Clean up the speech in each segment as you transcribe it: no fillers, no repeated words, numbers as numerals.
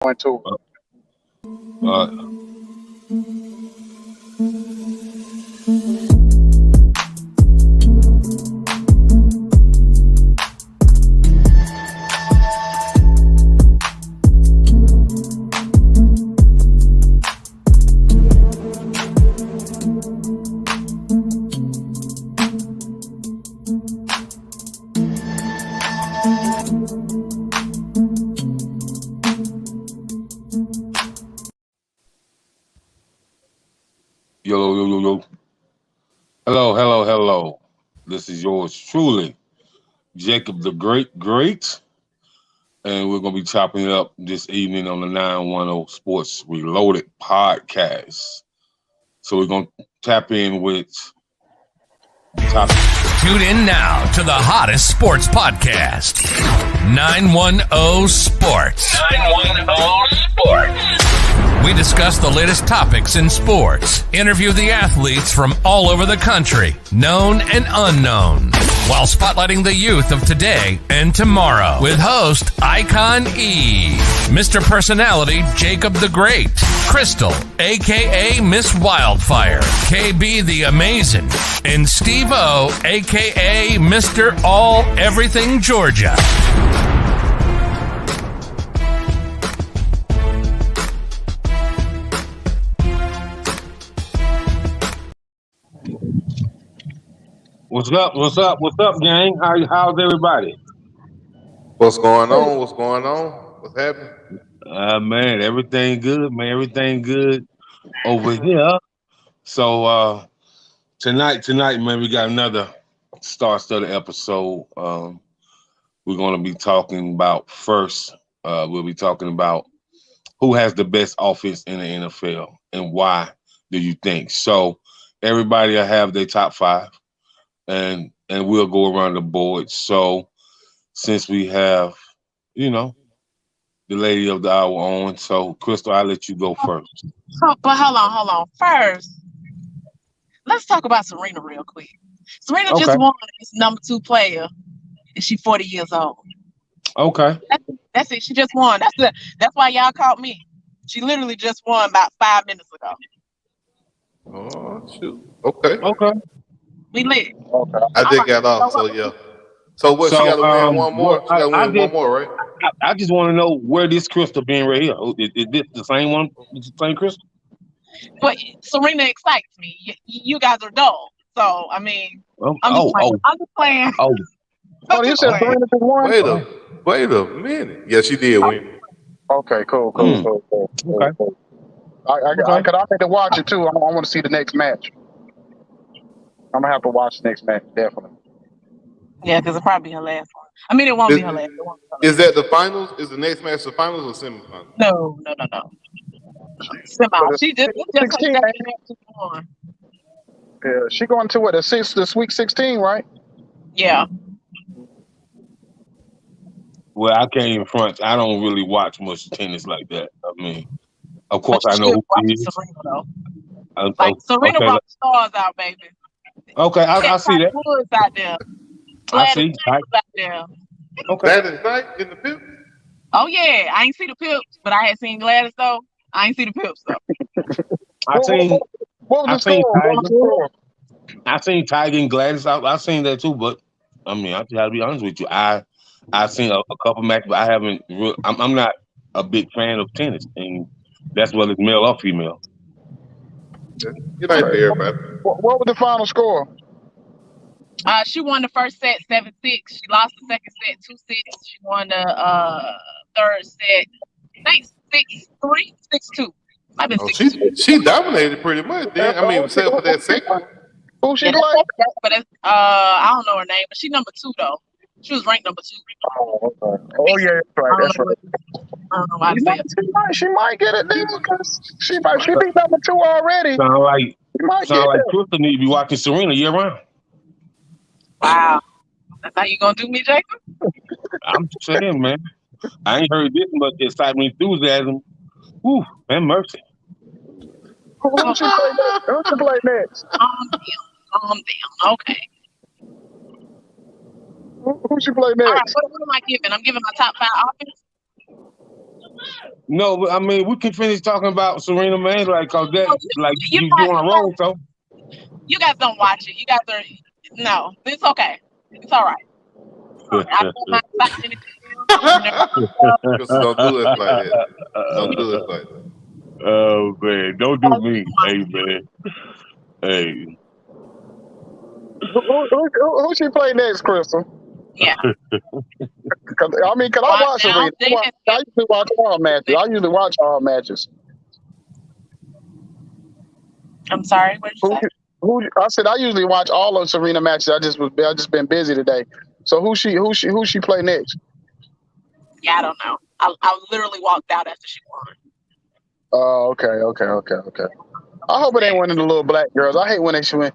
2. Uh, yo. Hello. This is yours truly, Jacob the Great, and we're gonna be chopping it up this evening on the 910 Sports Reloaded podcast. So we're gonna tap in with the topic. Tune in now to the hottest sports podcast, 910 Sports. 910 Sports. We discuss the latest topics in sports, interview the athletes from all over the country, known and unknown, while spotlighting the youth of today and tomorrow with host Icon E, Mr. Personality Jacob the Great, Crystal, a.k.a. Miss Wildfire, KB the Amazing, and Steve O, a.k.a. Mr. All Everything Georgia. What's up, gang? How's everybody? What's going on? What's happening? Man, everything good, man. Everything good over here. So tonight, man, we got another star-studded episode. We're gonna be talking about first. We'll be talking about who has the best offense in the NFL and why do you think? So everybody will have their top 5. And we'll go around the board. So since we have, the lady of the hour on, so Crystal, I'll let you go first. But hold on. First, let's talk about Serena real quick. Serena just won as number 2 player, and she's 40 years old. Okay. That's it. She just won. That's why y'all called me. She literally just won about 5 minutes ago. Oh shoot. Okay. We lit. Okay. I did get off, so yeah. So what? She got to win one more. She got to win one more, right? I just want to know where this Crystal being right here. Is this the same one? The same Crystal? But Serena excites me. You guys are dull. So I mean, I'm just playing. Oh, you said Serena just won? Wait a minute. Yeah, she did win. Okay, cool. Okay. I need to watch it too. I want to see the next match. I'm gonna have to watch the next match, definitely. Yeah, because it'll probably be her last one. I mean, it won't be her last one. Is that the finals? Is the next match the finals or semifinals? No. Semi. She just 16, won. Yeah, she going to what? The Sweet 16, right? Yeah. Well, I can't even front. I don't really watch much tennis like that. I mean, of course, I know who she is. Serena, though. Serena brought the stars out, baby. Okay, I see that. Woods out there. I see. Out there. Okay. Gladys Knight in the Pips? Oh yeah, I ain't see the Pips, but I had seen Gladys though. I ain't see the Pips though. What was the score? I seen Tiger and Gladys out. I seen that too, but I mean, I gotta be honest with you. I seen a couple matches, but I haven't. I'm not a big fan of tennis, and that's whether it's male or female. Good night to everybody. What was the final score? She won the first set 7-6. She lost the second set 2-6. She won the third set, I think 6-3, 6-2. Might have been 6-2. She dominated pretty much. Then I mean, except for that second. Who she Yeah, played? but I don't know her name, but she number 2 though. She was ranked number 2. Oh, okay. Oh yeah, that's right. I don't know why to say it. She might get it then because she beat number 2 already. Sound like Crystal need to be watching Serena year round. Wow, that's how you gonna do me, Jacob? I'm just saying, man. I ain't heard this much excitement, enthusiasm. Ooh, man, mercy. Who should play next? Calm down. Okay. Who should play next? All right, what am I giving? I'm giving my top 5 offense. No, but I mean we can finish talking about Serena, man. Like, cause that, you guys, on a roll, so. You guys don't watch it. You guys are no. It's okay. It's all right. I don't mind watching it. Don't do us like that. Don't do us like that. Oh man, don't do me. Hey man. Hey. Who she play next, Crystal? Yeah. Cause I watch Serena. I usually watch all matches. I'm sorry. What did you say? I said I usually watch all of Serena matches. I just been busy today. So who she play next? Yeah, I don't know. I literally walked out after she won. Oh, okay. I hope it ain't one of the little black girls. I hate when she got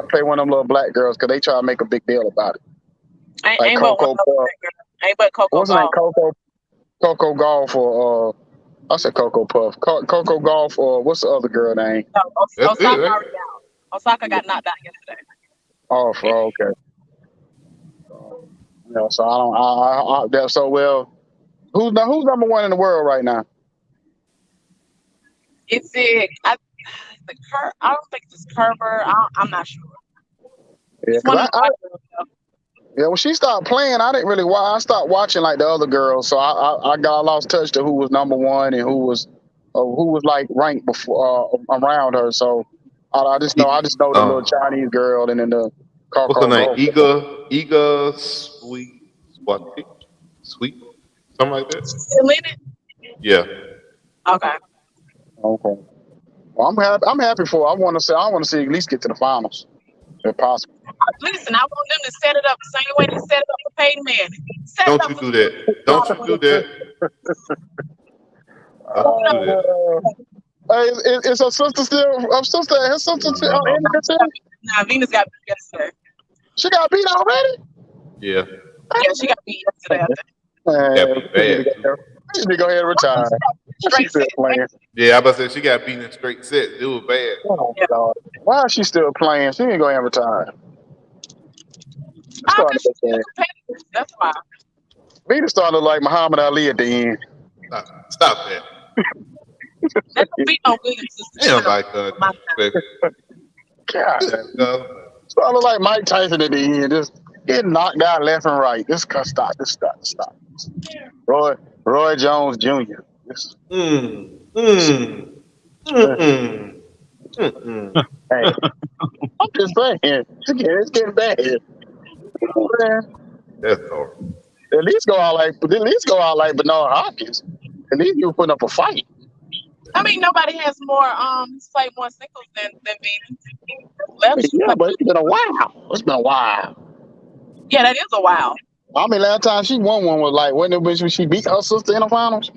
to play one of them little black girls because they try to make a big deal about it. Ain't Coco Golf. What's her name? Coco Golf or I said Coco Puff. Coco Golf or what's the other girl name? Osaka got knocked out yesterday. Oh, okay. Yeah, so I don't. So well, who's number one in the world right now? I don't think it's Kerber. I'm not sure. Yeah, when she stopped playing, I didn't really watch. I stopped watching like the other girls, so I lost touch to who was number one and who was like ranked before around her. So I just know the little Chinese girl and then the what's her name? Iga Sweet, something like that. Still in it? Yeah. Okay. Well, I'm happy for her. I want to see at least get to the finals if possible. Listen, I want them to set it up the same way they set it up for Peyton Manning. Don't you do that. Don't you do that. Hey, is her sister still? Her sister in the team? Nah, Venus got beat yesterday. She got beat already? Yeah. Yeah, she got beat yesterday. She need to go ahead and retire. She's still playing. Yeah, I about to say she got beat in straight sets. It was bad. Oh, God. Why is she still playing? She ain't go ahead and retire. That's why. Venus started like Muhammad Ali at the end. Stop that. That's a beat on Williams' sister. Damn, like God. Started like Mike Tyson at the end, just getting knocked out left and right. This stop. Roy Jones Jr. Hey, I'm just saying, it's getting bad. That's horrible. At least go out like Bernard Hopkins. At least you were putting up a fight. I mean, nobody has more played more singles than Venus. Yeah, but it's been a while. Yeah, that is a while. I mean, last time she won one was like when she beat her sister in the finals.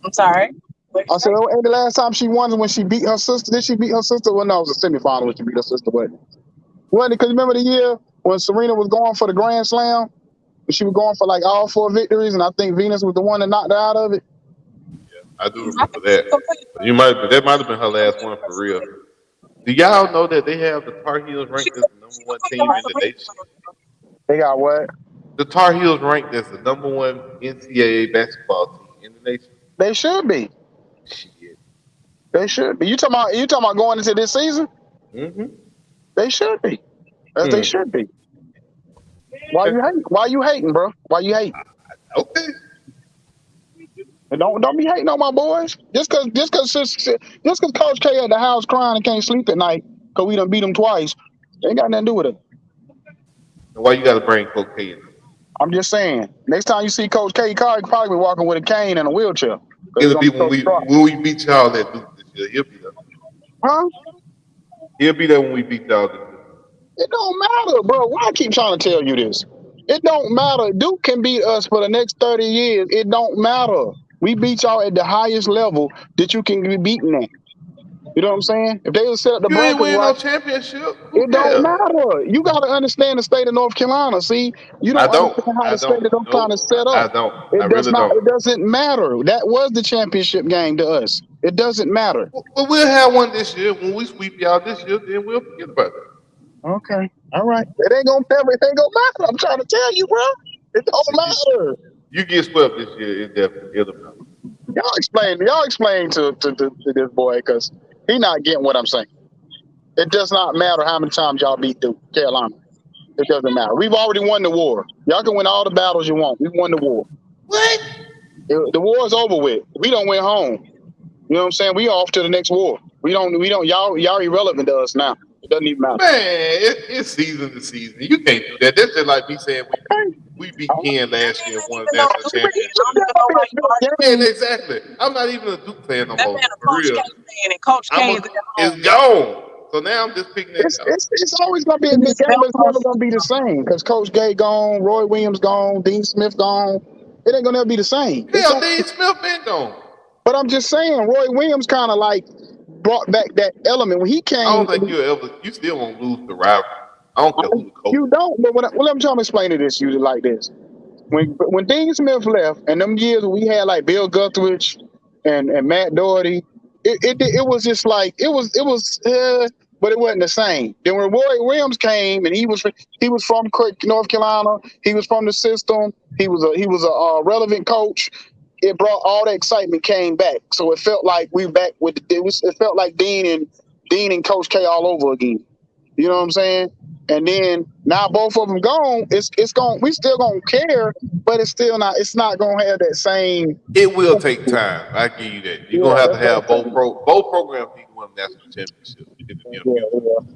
I'm sorry. I said, the last time she won when she beat her sister. Did she beat her sister? Well, no, it was a semifinal when she beat her sister. Wasn't it? Because remember the year when Serena was going for the Grand Slam? She was going for like all 4 victories, and I think Venus was the one that knocked her out of it. Yeah, I do remember that. That might have been her last one for real. Do y'all know that they have the Tar Heels ranked as the number 1 team in the nation? They got what? The Tar Heels ranked as the number 1 NCAA basketball team in the nation. They should be. Shit. They should be. You talking about going into this season? Mm-hmm. They should be. They should be. Why you hating, bro? Why you hating? Okay. And don't be hating on my boys. Just cause Coach K at the house crying and can't sleep at night because we done beat him twice. Ain't got nothing to do with it. Why you got to bring Coach K in? I'm just saying. Next time you see Coach K, he probably be walking with a cane and a wheelchair. It'll be when we beat y'all at Duke this year. He'll be there. Huh? He'll be there when we beat y'all this year. It don't matter, bro. Why I keep trying to tell you this? It don't matter. Duke can beat us for the next 30 years. It don't matter. We beat y'all at the highest level that you can be beaten at. You know what I'm saying? If they would set up the bracket, you ain't win no championship. It don't matter. You got to understand the state of North Carolina. See, you don't understand how the state of North Carolina is set up. I don't. I really don't. It doesn't matter. That was the championship game to us. It doesn't matter. Well, we'll have one this year. When we sweep y'all this year, then we'll forget about it. Okay. All right. It ain't gonna matter. I'm trying to tell you, bro. It don't matter. You get swept this year, it'll matter. Y'all explain to this boy because he not getting what I'm saying. It does not matter how many times y'all beat Duke, Carolina. It doesn't matter. We've already won the war. Y'all can win all the battles you want. We won the war. What? The war is over with. We don't win home. You know what I'm saying? We off to the next war. We don't. Y'all irrelevant to us now. It doesn't even matter. Man, it's season to season. You can't do that. That's just like me saying we beat Ken last year and won the national championship. And exactly. I'm not even a Duke fan no more. For real. Coach K is gone. So now I'm just picking it up. It's always going to be a good game, but it's never going to be the same because Coach Gay gone, Roy Williams gone, Dean Smith gone. It ain't going to ever be the same. Hell, Dean Smith been gone. But I'm just saying, Roy Williams kind of like brought back that element when he came. I don't think you still won't lose the rivalry. I don't care who the coach. You don't. But what I'm trying to explain to this, you like this. When Dean Smith left, and them years we had like Bill Guthridge and Matt Doherty, it was just like it was, but it wasn't the same. Then when Roy Williams came, and he was from North Carolina, he was from the system. He was a relevant coach. It brought all the excitement came back, so it felt like we back with it felt like Dean and Coach K all over again. You know what I'm saying? And then now both of them gone. It's going. We still gonna care, but it's not gonna have that same. It will take time. I give you that. You're gonna have both programs need to win national championship in the near future.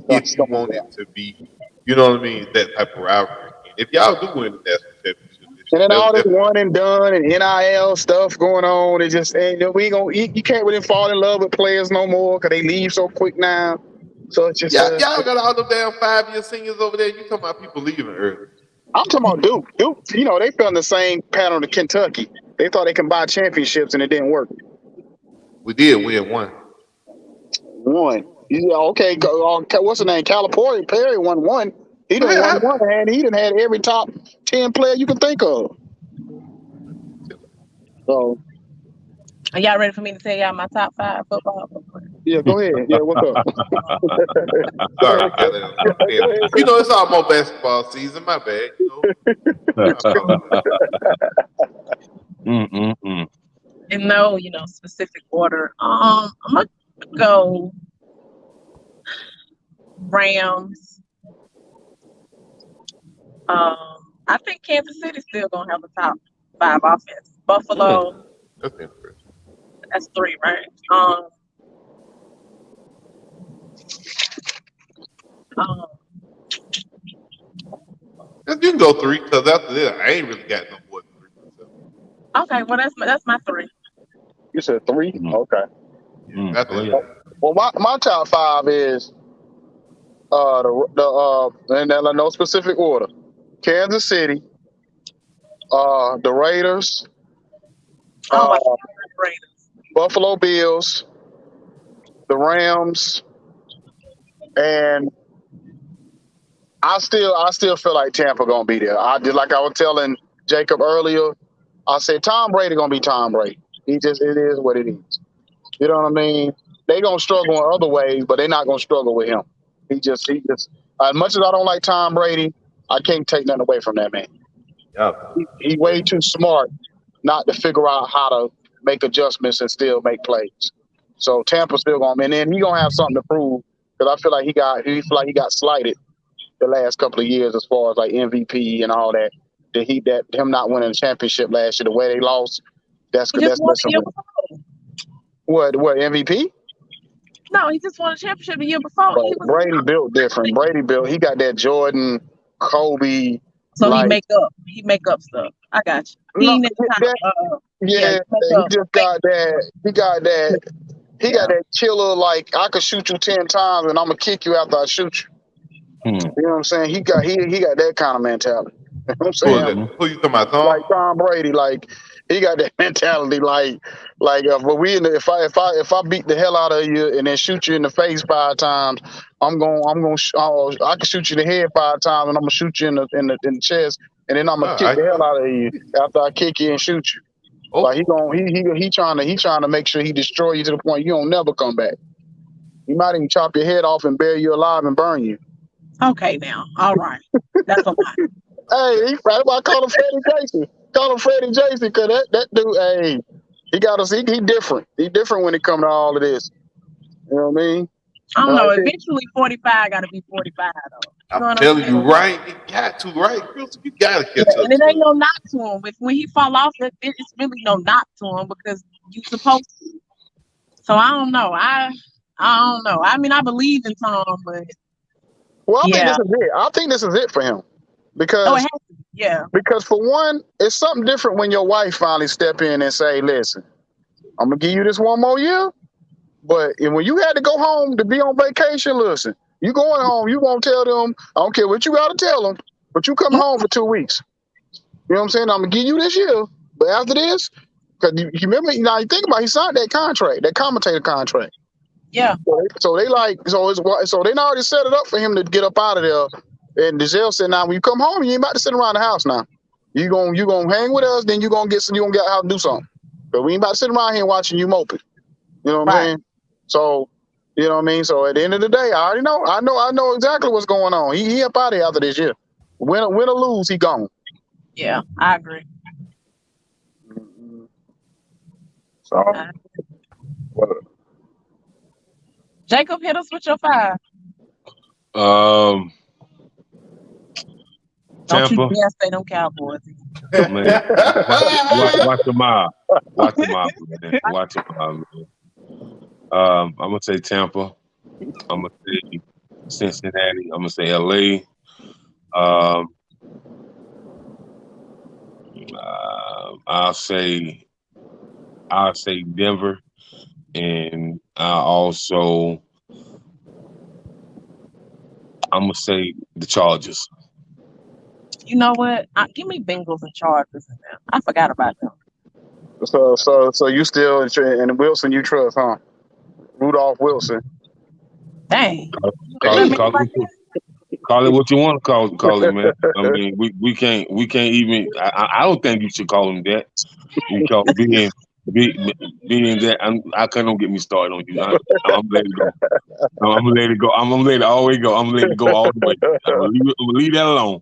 If you want it to be, you know what I mean, that type of rivalry. If y'all do win the national championship. And then all this one and done and NIL stuff going on, it just you can't really fall in love with players no more because they leave so quick now. So it's just y'all got all them damn 5-year seniors over there. You talking about people leaving early? I'm talking about Duke. Duke, they fell in the same pattern to Kentucky. They thought they can buy championships and it didn't work. We did win one. Yeah, okay. What's his name? Calipari Perry won one. He done won one, and he done had every top 10 player you can think of. So, are y'all ready for me to tell y'all my top 5 football players? Yeah, go ahead. Yeah, what's up? Sorry, it's almost basketball season. My bad. In no, specific order. I'm gonna go Rams. I think Kansas City's still gonna have a top 5 offense. Buffalo. That's interesting. That's 3, right? You can go 3 because after that, I ain't really got no more than 3 myself. Okay, well that's my 3. You said 3? Mm-hmm. Okay. Yeah, well, my top 5 is and no specific order. Kansas City, the Raiders, Raiders, Buffalo Bills, the Rams, and I still feel like Tampa gonna be there. I was telling Jacob earlier. I said Tom Brady gonna be Tom Brady. It is what it is. You know what I mean? They gonna struggle in other ways, but they're not gonna struggle with him. He just as much as I don't like Tom Brady, I can't take nothing away from that man. Yeah. He's way too smart not to figure out how to make adjustments and still make plays. So Tampa's still gonna, and then he gonna have something to prove because I feel like he got slighted the last couple of years as far as like MVP and all that. Him not winning the championship last year, the way they lost, that's what MVP? No, he just won a championship the year before. Brady built different. He got that Jordan, Kobe. So he make up stuff. I got you. He just got that. He got that. He got that killer. Like I could shoot you 10 times and I'm gonna kick you after I shoot you. You know what I'm saying? He got that kind of mentality. You know what I'm saying? Who you talking about, Tom? Like Tom Brady, like he got that mentality. If I beat the hell out of you and then shoot you in the face 5 times, I can shoot you in the head 5 times and I'm gonna shoot you in the chest and then I'm gonna kick the hell out of you after I kick you and shoot you. Oh. Like he trying to make sure he destroy you to the point you don't never come back. He might even chop your head off and bury you alive and burn you. Okay, now, all right, that's a lot. Hey, I call him Freddie Jason. Call him Freddie Jason because that dude, hey, He got us. He different. He different when it comes to all of this. You know what I mean? I don't know. Eventually, 45 got to be 45 though. I'm telling you, right? You got to, right? You got to catch up. And it ain't no knock to him. When he fall off, it's really no knock to him because you supposed to. So I don't know. I don't know. I mean, I believe in Tom, but I think this is it. I think this is it for him because it has to be. Yeah. Because for one, it's something different when your wife finally step in and say, "Listen, I'm gonna give you this one more year." But when you had to go home to be on vacation, listen, you going home, you won't tell them. I don't care what you got to tell them, but you coming home for 2 weeks. You know what I'm saying? I'm gonna give you this year, but after this, because you remember, now you think about it, he signed that contract, that commentator contract. Yeah. So they so they already set it up for him to get up out of there. And Giselle said, "Now when you come home, you ain't about to sit around the house. Now you gonna hang with us, then you gonna get out and do something. But we ain't about to sit around here watching you moping. You know what I'm saying? So, you know what I mean? So at the end of the day, I already know. I know exactly what's going on. He up out of here after this year. Win or lose, he gone. Yeah, I agree. So, Jacob, hit us with your 5. Don't you dare say them Cowboys. Man, watch them out. Watch them out, man. Watch them out, man. I'm gonna say Tampa. I'm gonna say Cincinnati. I'm gonna say LA. I'll say Denver, and I'm gonna say the Chargers. You know what? Give me Bengals and Chargers in there. I forgot about them. So you still in Wilson? You trust, huh? Rudolph Wilson. Dang. Call it what you want to call it, man. I mean, we can't even. I don't think you should call him that. Because being that, I can't get me started on you. I'm gonna let it go. I'm gonna let it go. I'm gonna let it always go. I'm gonna let it go all the way. I'm gonna leave that alone.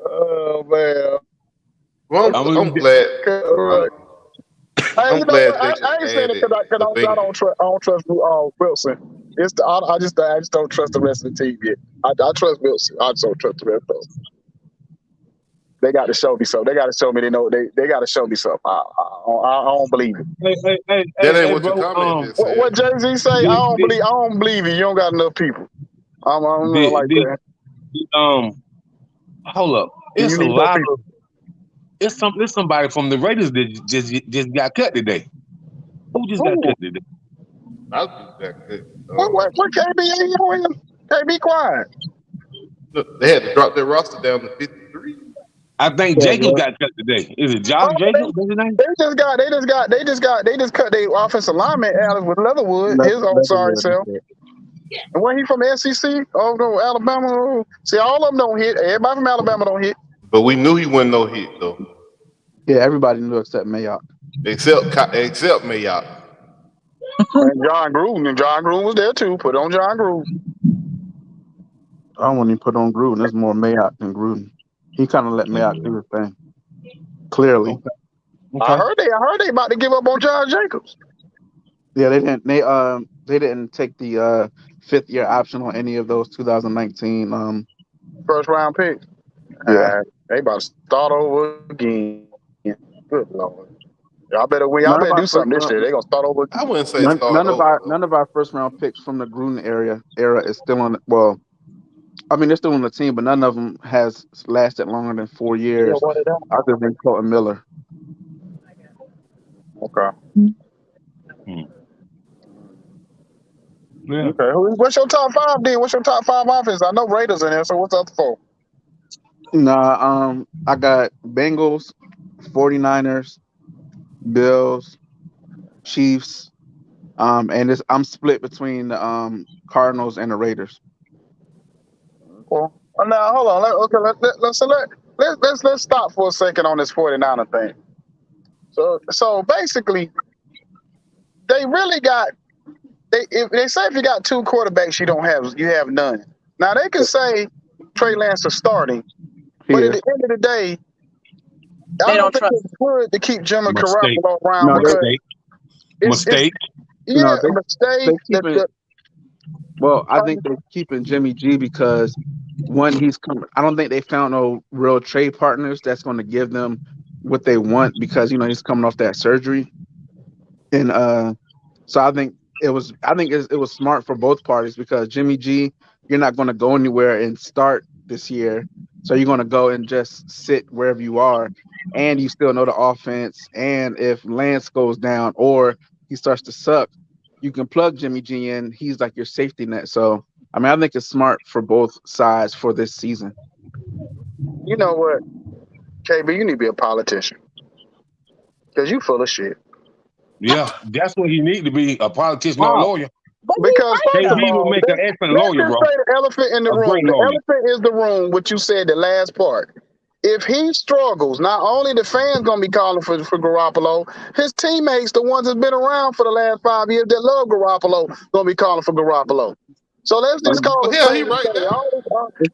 Oh man. Well, I'm glad. I'm glad I ain't saying it because I don't trust Wilson. I just don't trust the rest of the team yet. I trust Wilson. I just don't trust the rest of them. They got to show me something. They got to show me they know. They got to show me something. I don't believe it. That ain't what your comment said. What Jay-Z say? I don't believe it. You don't got enough people. I'm not like that. Hold up. It's a lot of. It's somebody from the Raiders that just got cut today. Who just got cut today? I just got cut. What KB? Hey, be quiet. Look, they had to drop their roster down to 53. I think Jacob got cut today. Is it Josh Jacobs? What's his name? They just cut their offensive lineman Alex with Leatherwood. His own sorry self. And where he from the SEC? Oh no, Alabama. See, all of them don't hit. Everybody from Alabama don't hit. But we knew he wasn't no hit though. Yeah, everybody knew except Mayock. Except Mayock. And John Gruden was there too. Put on John Gruden. I don't want to put on Gruden. There's more Mayock than Gruden. He kind of let Mayock do his thing. Clearly. Okay. I heard they about to give up on John Jacobs. Yeah, they didn't. They didn't take the 5th-year option on any of those 2019 first round picks. Yeah, they about to start over again. Good Lord. Y'all better win. Y'all better do something this year. They're gonna start over. I wouldn't say none of our first round picks from the Gruden era is still on. Well, I mean they're still on the team, but none of them has lasted longer than 4 years. Other than Colton Miller. Okay. Yeah. Okay. What's your top 5 then? What's your top 5 offense? I know Raiders in there, so what's the other 4? Nah, I got Bengals, 49ers, Bills, Chiefs, and I'm split between the Cardinals and the Raiders. Well, now hold on. Let's stop for a second on this 49er thing. So basically, they really got. If they say if you got 2 quarterbacks, you have none. Now they can say Trey Lance is starting, but at the end of the day, They don't trust. It's good to keep Jimmy Mistake. Garoppolo around No, because it's Mistake. yeah, they mistake. keep it. Well, I think they're keeping Jimmy G because one, he's coming. I don't think they found no real trade partners that's going to give them what they want because he's coming off that surgery, and so I think it was smart for both parties because Jimmy G, you're not going to go anywhere and start this year, so you're going to go and just sit wherever you are, and you still know the offense. And if Lance goes down or he starts to suck, you can plug Jimmy G in. He's like your safety net. So I mean, I think it's smart for both sides for this season. You know what, KB, you need to be a politician because you full of shit. Yeah, that's what he need to be, a politician or a lawyer. Because first of KB would all, make an excellent let's lawyer, just bro. say the elephant in the A room. great The lawyer. elephant is the room, what you said, the last part. If he struggles, not only the fans gonna be calling for Garoppolo, his teammates, the ones that's been around for the last 5 years that love Garoppolo, gonna be calling for Garoppolo. So let's just call Well, it hell, he right now.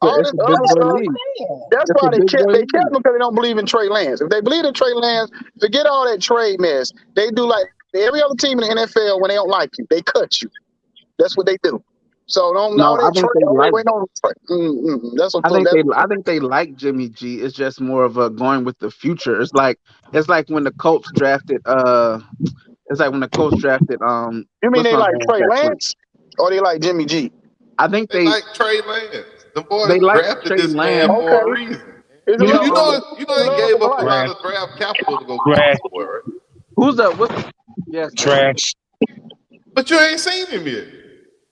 all this It's a big other boy stuff. league. That's It's why a they big boy kept league. him because they don't believe in Trey Lance. If they believe in Trey Lance, forget all that trade mess. They do like every other team in the NFL when they don't like you, they cut you. That's what they do. So don't No, all I that think trade. they like. That's what. I think they like Jimmy G. It's just more of a going with the future. It's like when the Colts drafted. It's like when the Colts drafted. You mean What's they my like man? Trey Lance or they like Jimmy G? I think They like Trey Lance. The boys they like drafted Trey this man Lance. for a reason. It's a You little know, They gave up a lot Trash. of draft capital to go Trash. get this boy, right? who's the what's yes, Trash. But you ain't seen him yet.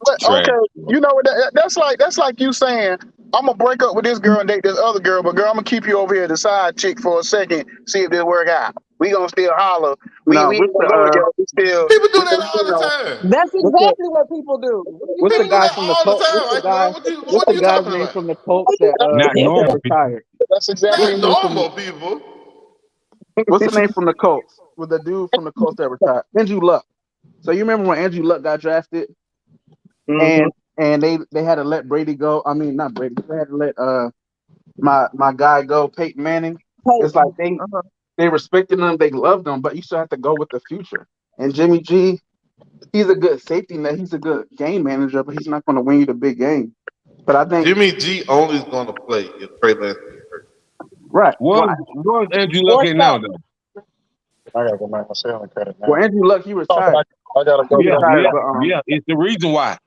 But Trash. okay, you know what? That's like you saying I'm gonna break up with this girl and date this other girl, but girl, I'm gonna keep you over here the side chick for a second, see if this work out. We gonna still holler. We No, ain't gonna go together. We still. People do that all the time. That's what's the exactly what people do. what's the People do guy that from the all the Colts? time. Like, man, What's what the you guy's talking name about? from the Colts that Not normal people. retired? That's exactly. Not normal people. What's the name from the Colts? With the dude from the Colts that retired? Andrew Luck. So you remember when Andrew Luck got drafted and they had to let Brady go. I mean not Brady, they had to let my guy go, Peyton Manning. It's like they respected him, they loved him, but you still have to go with the future. And Jimmy G, he's a good safety net, he's a good game manager, but he's not gonna win you the big game. But I think Jimmy G only is going to play if Trey Lance gets hurt. right. Where's Andrew Luck in now, though? I gotta go make myself a credit now. Well, Andrew Luck, he retired. I gotta go. Yeah. It's the reason why.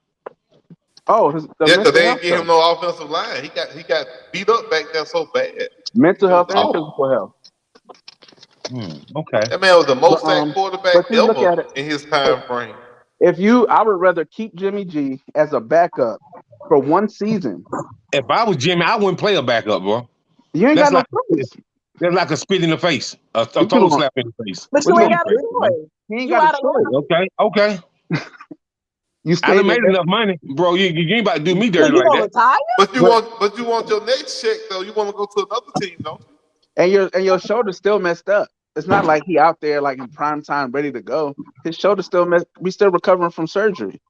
Because They ain't give him no offensive line. He got beat up back there so bad. mental health and physical health. Okay. That man was the most sacked quarterback but you look at ever it. in his time frame. I would rather keep Jimmy G as a backup for one season. If I was Jimmy, I wouldn't play a backup, bro. You ain't got no choice. That's like a spit in the face, a total slap in the face. But you ain't got a choice. He ain't got a choice. Okay. You I done stay made enough money, bro. You ain't about to do me dirty You like gonna that. retire? But you want your next check though. You want to go to another team, don't you? and your shoulder's still messed up. It's not like he out there like in prime time ready to go. His shoulder's still messed. We still recovering from surgery.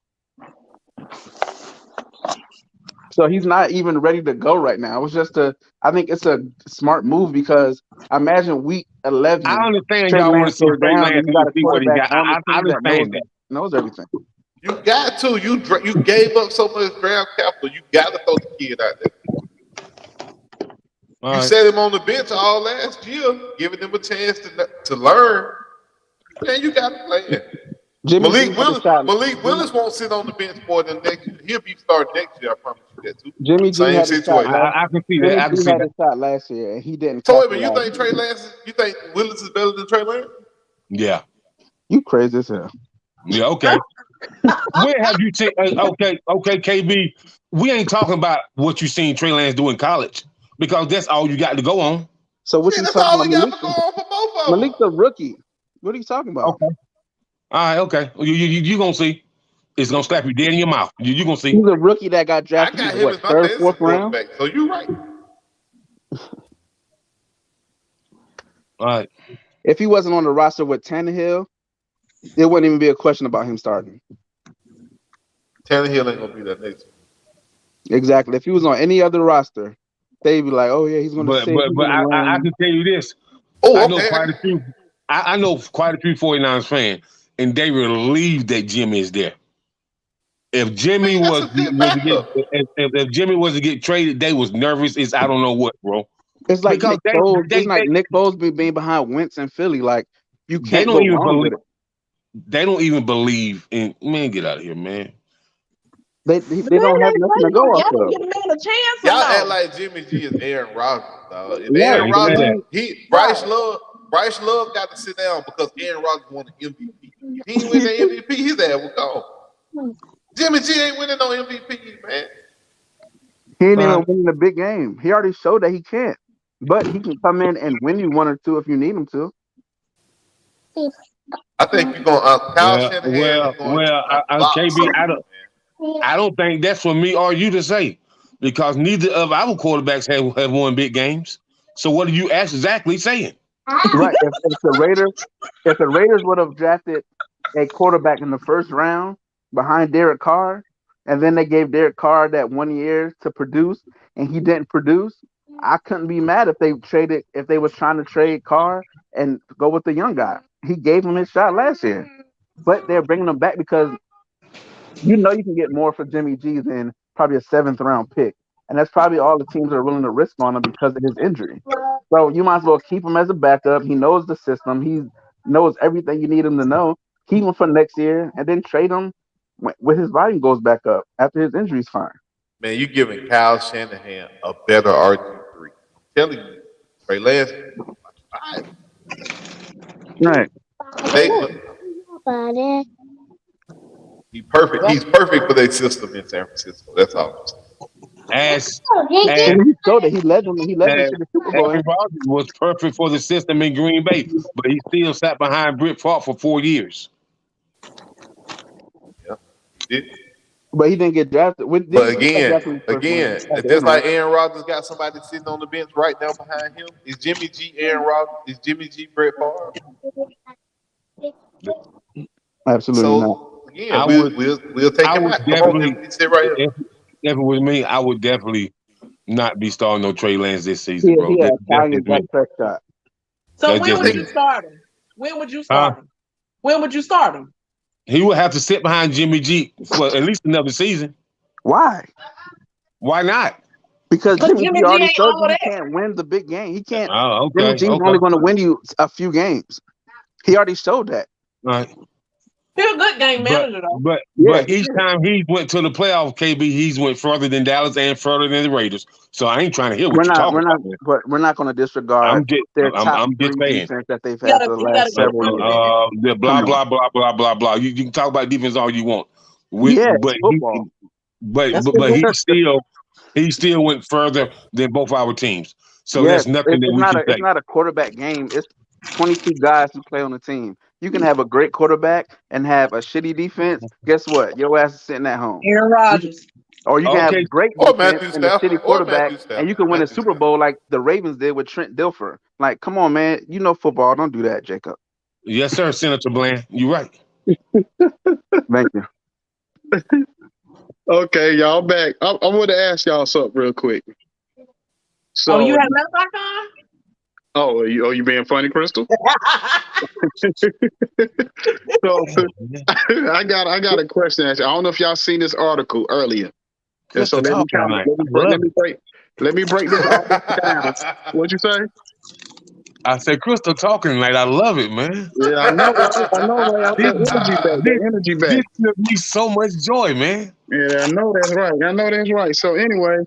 So he's not even ready to go right now. It was just I think it's a smart move because I imagine week 11. I understand Trey y'all want to Lance see goes Trey down, Lance and you got a see what he quarterback got. on the I team that understand that. knows everything. You got to. You gave up so much draft capital. You got to throw the kid out there. All You right. set him on the bench all last year, giving him a chance to learn. Man, you got to play it. Malik Willis won't sit on the bench more than next year. He'll be starting next year. I promise you that too. Jimmy G Same had a shot. situation. I can see that. I can see had that. a shot last year, and he didn't. So, wait, you think Trey Lance? You think Willis is better than Trey Lance? Yeah. You crazy as hell. Yeah. Okay. Where have you seen? Okay, KB. We ain't talking about what you seen Trey Lance do in college because that's all you got to go on. So what you That's talking all about? we got to go on for both of them. Malik's a rookie. What are you talking about? Okay. All right. Okay. You gonna see? It's gonna slap you dead in your mouth. You gonna see? He's a rookie that got I drafted. got him as my third, fantasy fourth round. quarterback. So you're right. All right. If he wasn't on the roster with Tannehill, it wouldn't even be a question about him starting. Tannehill ain't gonna be that next one. Exactly. If he was on any other roster, they'd be like, "Oh yeah, he's going to But sit." I can tell you this: Oh, I know okay. quite a few. I know quite a few 49ers fans, and they relieved that Jimmy is there. If Jimmy Man, that's was a good was to get backup. if Jimmy was to get traded, they was nervous. It's I don't know what, bro. It's like Because Nick Foles. It's like Nick Foles being behind Wentz in Philly. Like you they can't go don't even wrong believe with it. they don't even believe in man. Get out of here, man. They don't have nothing to go off Y'all don't of. give a man a chance or Y'all act no? like Jimmy G is Aaron Rodgers, dog. If Right. I Aaron ain't say Rodgers, that. Bryce Love got to sit down because Aaron Rodgers won the MVP. If he ain't win the MVP, his ass will go. Jimmy G ain't winning no MVP, man. He ain't Right. even winning a big game. He already showed that he can't. But he can come in and win you one or two if you need him to. I think you're going. Kyle Shanahan is going to block KB, something, man. I don't think that's for me or you to say because neither of our quarterbacks have won big games. So what are you exactly saying? Right. If the Raiders would have drafted a quarterback in the first round behind Derek Carr, and then they gave Derek Carr that 1 year to produce, and he didn't produce, I couldn't be mad if they was trying to trade Carr and go with the young guy. He gave him his shot last year, but they're bringing him back because you know you can get more for Jimmy G than probably a 7th round pick, and that's probably all the teams are willing to risk on him because of his injury. So you might as well keep him as a backup. He knows the system. He knows everything you need him to know. Keep him for next year, and then trade him when his volume goes back up after his injury's fine. Man, you giving Kyle Shanahan a better RG3. I'm telling you, Trey Lance, five. Right. He's perfect. He's perfect for their system in San Francisco. That's all I'm saying. As And he showed that he led them. He led them as to the Super Bowl. Aaron Rodgers was perfect for the system in Green Bay, but he still sat behind Britt Favre for 4 years. Yeah, he did. But he didn't get drafted. But He got drafted in the first round. just like Aaron Rodgers got somebody sitting on the bench right now behind him, is Jimmy G Aaron Rodgers? Is Jimmy G Brett Favre? Absolutely not. So again, we'll take I him would out. Come definitely, on, sit right here. if it was me, I would definitely not be starting no Trey Lance this season, He bro. had That's Italian just me. Dak Prescott. So That's when just would me. you start him? When would you Huh? start him? When would you start him? He would have to sit behind Jimmy G for at least another season. Why? Why not? Because Jimmy Jimmy G G already ain't showed all you he that. can't win the big game. He can't. Oh, Jimmy okay, G's okay. only going to win you a few games. He already showed that. All right. He's a good game But manager though. but Yeah, but each time he went to the playoff, KB, he's went further than Dallas and further than the Raiders. So I ain't trying to hear what you're talking about, man. but we're not going to disregard their top I'm just three saying. defense that they've You had gotta for the you gotta last give several some of years. that. The blah Come on. blah blah blah blah blah. You can talk about defense all you want. Yeah, But it's football. That's he still went further than both our teams. So Yes, that's nothing that we can it's say. not a quarterback game. It's 22 guys who play on the team. You can have a great quarterback and have a shitty defense. Guess what? Your ass is sitting at home. Aaron Rodgers. Or you can have Okay, great Or defense Matthew and a shitty Stafford. quarterback, and you can win a Matthew Super Stafford. Bowl like the Ravens did with Trent Dilfer. Like, come on, man. You know football. Don't do that, Jacob. yes, sir, Senator Bland. You're right. Thank you. Okay, y'all back. I want to ask y'all something real quick. So, Oh, you have left icon? you being funny, Crystal? So I got a question. I don't know if y'all seen this article earlier. And so Crystal talking like I love it. let me break this article down. What'd you say? I said Crystal talking like I love it, man. Yeah, I know, right? I know, right? I This, got energy back. this, The energy back. this gives me so much joy, man. Yeah, I know that's right. I know that's right. So anyway,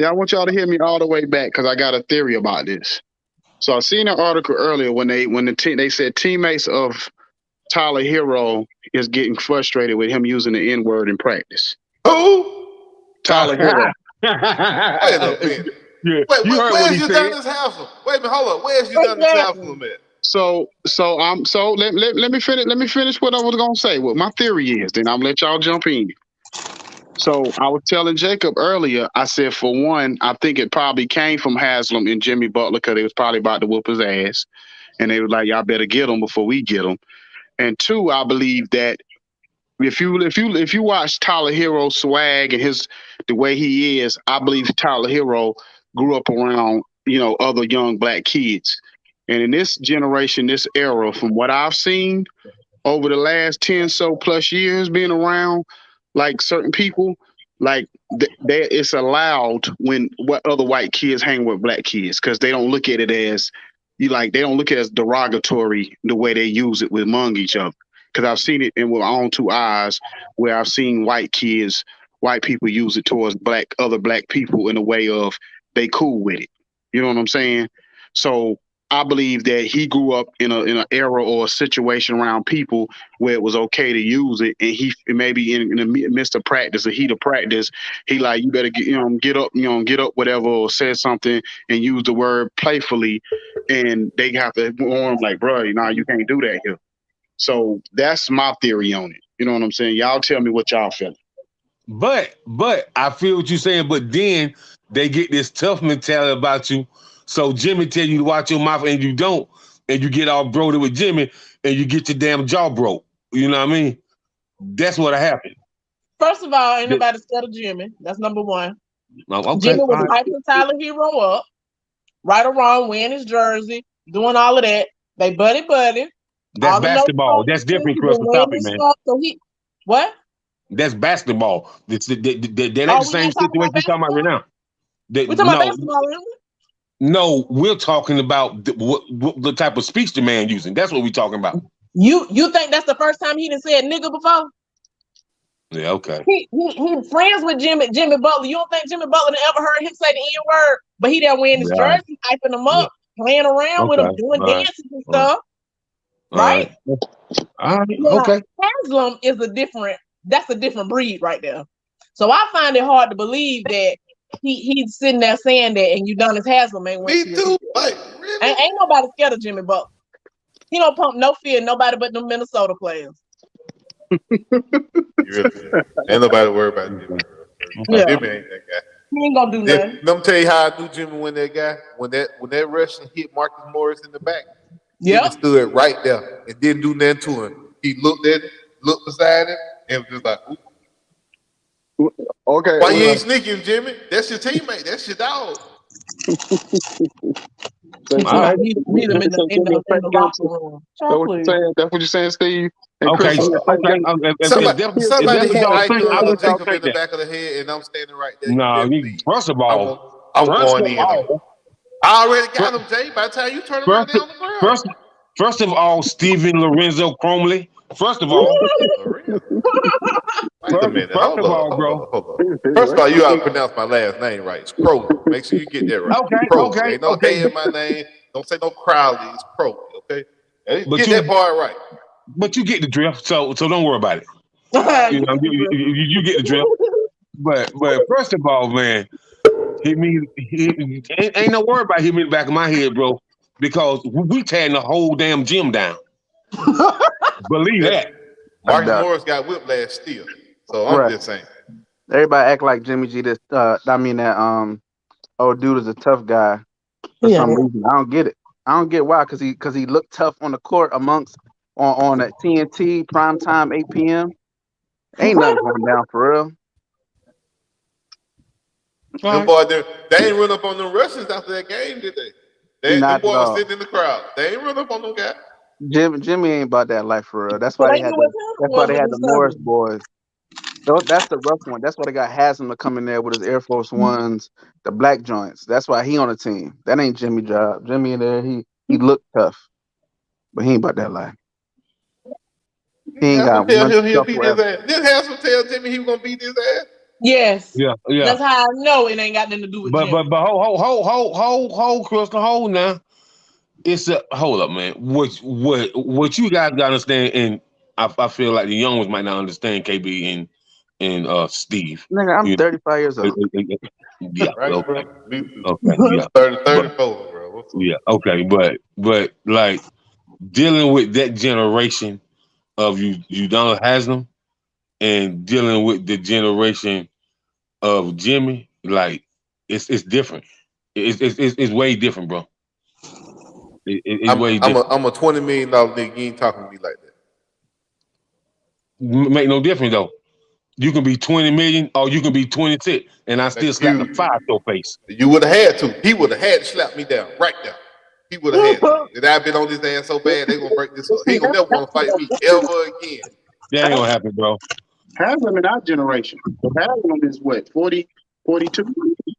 I want y'all to hear me all the way back because I got a theory about this. So I seen an article earlier when they said teammates of Tyler Herro is getting frustrated with him using the N-word in practice. Who? Tyler Herro. Wait a minute. Yeah, Wait, you heard what where's he your said. Dennis Hassel? Wait a minute, hold up. Where's your Dennis Hassel at? So let me finish what I was gonna say. What my theory is, then I'll let y'all jump in. So I was telling Jacob earlier, I said for one, I think it probably came from Haslam and Jimmy Butler because they was probably about to whoop his ass. And they were like, y'all better get him before we get him. And two, I believe that if you watch Tyler Herro's swag and the way he is, I believe Tyler Herro grew up around, other young black kids. And in this generation, this era, from what I've seen over the last 10 so plus years being around, like certain people, like it's allowed when what other white kids hang with black kids because they don't look at it as they don't look at it as derogatory the way they use it among each other. Because I've seen it with my own two eyes where I've seen white people use it towards other black people in a way of they cool with it. You know what I'm saying? So I believe that he grew up in an era or a situation around people where it was okay to use it, and he maybe in the midst of practice, the heat of practice, he like you better get up, whatever, or say something and use the word playfully, and they have to warn him like, bro, you can't do that here. So that's my theory on it. You know what I'm saying? Y'all tell me what y'all feeling. But I feel what you're saying. But then they get this tough mentality about you. So Jimmy tell you to watch your mouth and you don't, and you get all broed with Jimmy and you get your damn jaw broke. You know what I mean? That's what happened. First of all, ain't nobody scared of Jimmy. That's number one. Okay. Jimmy was hyping Tyler Herro up, right or wrong, wearing his jersey, doing all of that. They buddy. That's basketball. That's different, Chris. Stop it, man. So what? That's basketball. That ain't the same situation you're talking about right now. We're talking about basketball, aren't we? No, we're talking about what the type of speech the man using. That's what we're talking about. You think that's the first time he done said nigga before? Yeah, okay. He friends with Jimmy Butler. You don't think Jimmy Butler ever heard him say the N-word? But he there wearing his jersey, hyping him up, playing around with him, doing dances and stuff. Right? Okay. Haslam is a different breed right there. So I find it hard to believe that he's sitting there saying that, and Udonis Haslam ain't went. Me too. Like, really? Ain't nobody scared of Jimmy Butler. He don't pump no fear in nobody but the Minnesota players. Really, ain't nobody worried about Jimmy. Yeah. Jimmy ain't that guy. He ain't gonna do nothing. Let me tell you how I knew Jimmy when that guy when that Russian hit Marcus Morris in the back. Yeah, Jimmy stood right there and didn't do nothing to him. He looked beside him and was just like, ooh. Okay. Why you ain't sneaking, Jimmy? That's your teammate. That's your dog. Meet him in the locker room. That's what you're saying, Steve. And okay. Somebody hit Ike Jacob in the back of the head, and I'm standing right there. No, first of all, I'm going in. I already got him, Jay. By the time you turn around down the ground. First of all, Steven Lorenzo Cromley. First of all. Wait a minute. Hold on, bro. First of all, you ought to pronounce my last name right. It's Crow. Make sure you get that right. Okay. Ain't no A in my name. Don't say no Crowley. It's Crow. Okay. Get that part right. But you get the drift, so don't worry about it. You get the drift. But first of all, man, he ain't no worry about him in the back of my head, bro. Because we tearing the whole damn gym down. Believe that. Marcus Morris got whiplash still. So I'm just saying. Everybody act like Jimmy G. That old dude is a tough guy for some reason. I don't get it. I don't get why. Because he looked tough on the court on at TNT primetime 8 p.m. Ain't nothing going down for real. Them boys, they ain't run up on them Russians after that game, did they? Them boys was sitting in the crowd. They ain't run up on them guys. Jimmy ain't about that life for real. That's why they had the Morris boys. That's the rough one. That's why they got Haslam to come in there with his Air Force Ones, the black joints. That's why he on the team. That ain't Jimmy job. Jimmy in there, he looked tough, but he ain't about that life. He ain't got one. He'll beat his ass. Did Haslam tell Jimmy he was gonna beat his ass? Yes. Yeah. That's how I know it ain't got nothing to do with Jimmy. But hold, Crystal, hold now. Hold up, man. What you guys gotta understand, and I feel like the young ones might not understand, KB and Steve. Nigga, I'm 35 years old. Yeah, right, okay. Bro. Okay, yeah. 34, bro. Yeah, okay, but like dealing with that generation of Udonis Haslam and dealing with the generation of Jimmy, like it's different. It's way different, bro. It's way different. I'm a $20 million nigga. You ain't talking to me like that. Make no difference though. You can be 20 million or you can be 26, and I still slap the 5 to your face. You would have had to. He would have had to slap me down right there. he would have had to. If I've been on this ass so bad, they gonna break this up. He gonna never want to fight me ever again. That ain't gonna happen, bro. Haslam in our generation. Haslam is what, 40, 42,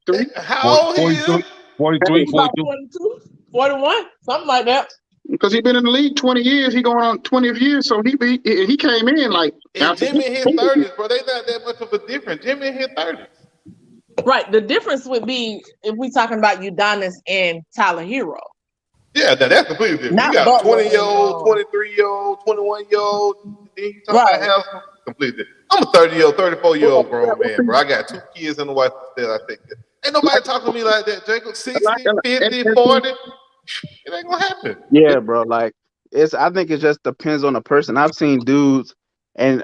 43? How old he is? 43, 42. 42, 41, something like that. Because he been in the league 20 years. He going on 20th year, so he came in like. And Jimmy in his 30s, bro. They not that much of a difference. Jimmy in his 30s. Right. The difference would be if we talking about Udonis and Tyler Herro. Yeah, that's completely different. Not you got Butler 20-year-old, 23-year-old, 21-year-old. Then you talk Right. about Haslam. Completely different. I'm a 30-year-old, 34-year-old grown man, bro. I got 2 kids and a wife still. I take that. Ain't nobody talking to me like that, Jacob. 60, 50, 40. It ain't gonna happen. Yeah, bro. Like I think it just depends on the person. I've seen dudes and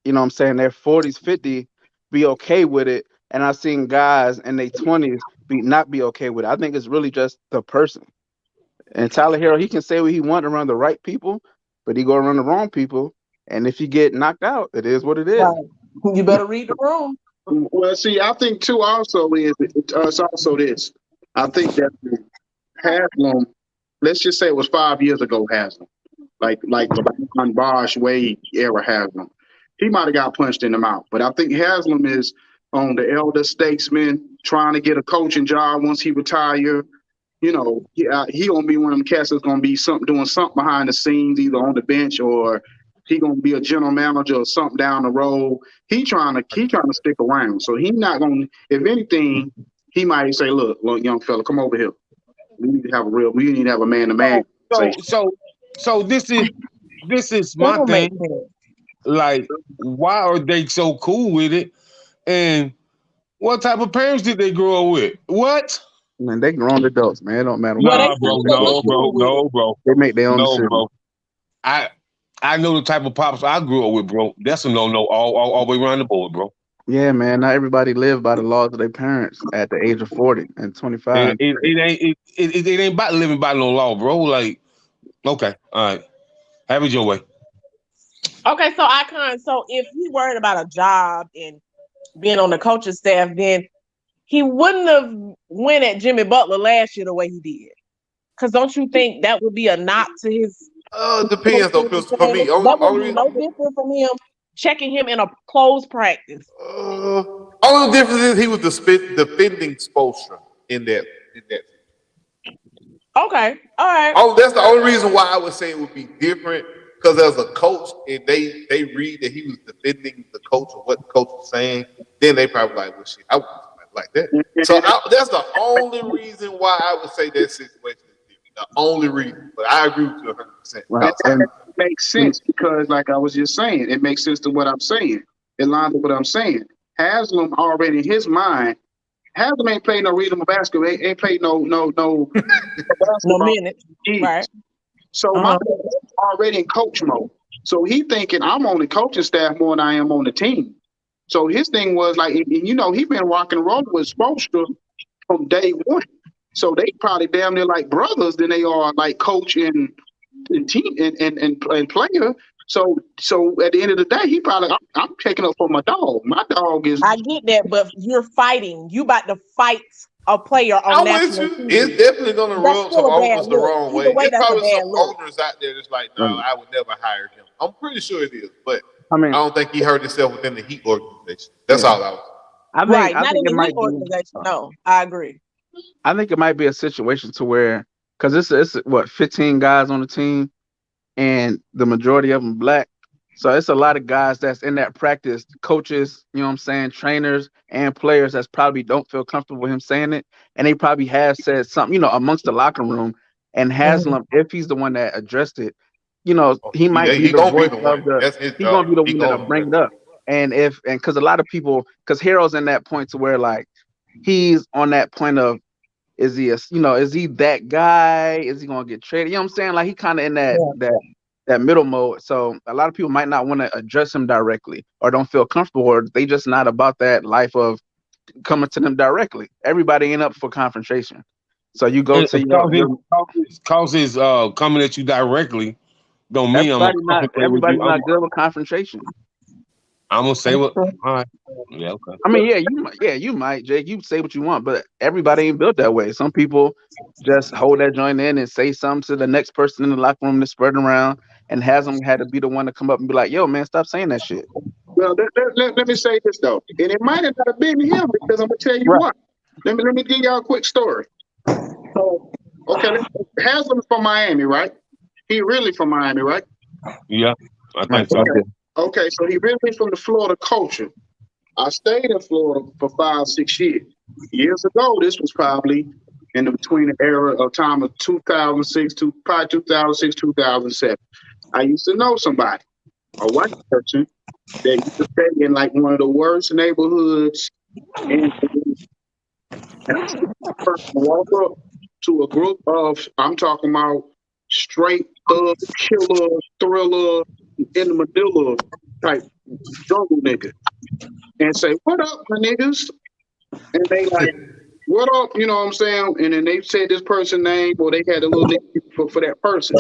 you know what I'm saying, their 40s, 50 be okay with it. And I've seen guys in their 20s not be okay with it. I think it's really just the person. And Tyler Herro, he can say what he wants around the right people, but he go around the wrong people. And if you get knocked out, it is what it is. Right. You better read the room. Well, see, I think too also is it's also this. I think that Haslam, let's just say it was 5 years ago, Haslam, like LeBron, Bosh, Wade era Haslam. He might have got punched in the mouth, but I think Haslam is on the elder statesman trying to get a coaching job once he retire. You know, he gonna be one of them cats that's gonna be doing something behind the scenes, either on the bench or he gonna be a general manager or something down the road. He trying to stick around. So he not gonna. If anything, he might say, "Look, young fella, come over here. We need to have a man-to-man." So this is my thing. Like, why are they so cool with it? And what type of parents did they grow up with? What? Man, they grown adults, man. It don't matter. No, bro. They make their own decisions. Bro. I know the type of pops I grew up with, bro. That's a no all the way around the board, bro. Yeah, man. Not everybody live by the laws of their parents at the age of 40 and 25. It ain't about living by no law, bro. Like, okay, all right, have it your way. Okay, so if he worried about a job and being on the coaching staff, then he wouldn't have went at Jimmy Butler last year the way he did. Because don't you think that would be a knock to his? Depends though, because for me, that would be no different from him checking him in a closed practice. Only difference is he was defending Spoelstra in that. Okay, all right. Oh, that's the only reason why I would say it would be different. Because as a coach, and they read that he was defending the coach or what the coach was saying, then they probably like, well, shit, I would like that. So that's the only reason why I would say that situation is different. The only reason. But I agree with you 100%. Right. And it makes sense because, like I was just saying, it makes sense to what I'm saying. It lines up with what I'm saying. Haslam already in his mind, Haslam ain't played no reasonable basketball. Ain't played no minutes. Right. So my already in coach mode. So he thinking I'm on the coaching staff more than I am on the team. So his thing was like, and you know, he been rocking and rolling with Spoelstra from day one. So they probably damn near like brothers than they are like coach and team and player. So at the end of the day, he probably I'm taking up for my dog. My dog is. I get that, but you're fighting. You about to fight a player on national team. It's definitely going to rub some owners the wrong way. There's probably some owners out there that's like, no, I would never hire him. I'm pretty sure it is, but I don't think he hurt himself within the Heat organization. That's all I was. Not in the Heat organization. No, I agree. I think it might be a situation to where, because it's what 15 guys on the team, and the majority of them black. So it's a lot of guys that's in that practice, coaches, you know what I'm saying, trainers and players that's probably don't feel comfortable with him saying it. And they probably have said something, you know, amongst the locker room. And Haslam, if he's the one that addressed it, you know, he might be the voice of the, he's going to be the one that'll bring it up. And because a lot of people, because Herro's in that point to where like, he's on that point of, is he that guy? Is he going to get traded? You know what I'm saying? Like he kind of in that middle mode. So a lot of people might not want to address him directly or don't feel comfortable, or they just not about that life of coming to them directly. Everybody ain't up for confrontation. So you go to your causes coming at you directly don't mean everybody's not good with confrontation. I'm gonna say what all right. Yeah, okay. I mean, you might, Jake. You say what you want, but everybody ain't built that way. Some people just hold that joint in and say something to the next person in the locker room to spread it around, and has them had to be the one to come up and be like, "Yo, man, stop saying that shit." Well, let me say this though, and it might have not been him because I'm gonna tell you Right. what. Let me give y'all a quick story. So, okay, Haslam's from Miami, right? He really from Miami, right? Yeah, I Right. think so. Okay, so he really from the Florida culture. I stayed in Florida for 5, 6 years. Years ago, this was probably in between the era of time of 2006 to probably 2006, 2007. I used to know somebody, a white person that used to stay in like one of the worst neighborhoods, and I seen this person walk up to a group of, I'm talking about straight thug, killer, thriller, in the Manila type jungle nigga, and say, "What up, my niggas?" And they like, "What up?" You know what I'm saying? And then they said this person's name, or they had a little name for that person.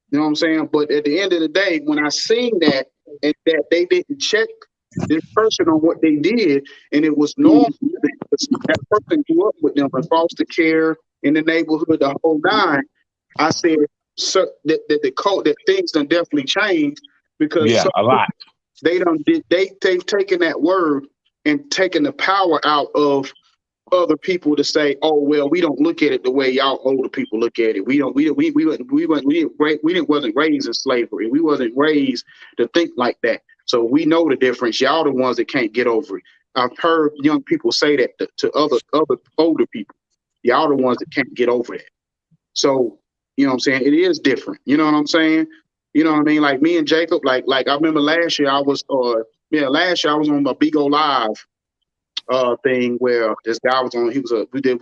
You know what I'm saying? But at the end of the day, when I seen that and that they didn't check this person on what they did, and it was normal because that person grew up with them in foster care in the neighborhood, the whole nine. I said, "Sir, that the code, that things done definitely changed because Yeah, a lot. they've taken that word and taken the power out of other people to say, oh well, we don't look at it the way y'all older people look at it. We wasn't raised in slavery. We wasn't raised to think like that. So we know the difference. Y'all the ones that can't get over it. I've heard young people say that to other older people. Y'all the ones that can't get over it. So you know what I'm saying? It is different. You know what I'm saying? You know what I mean? Like me and Jacob, like I remember last year I was on my Big O Live thing where this guy was on. We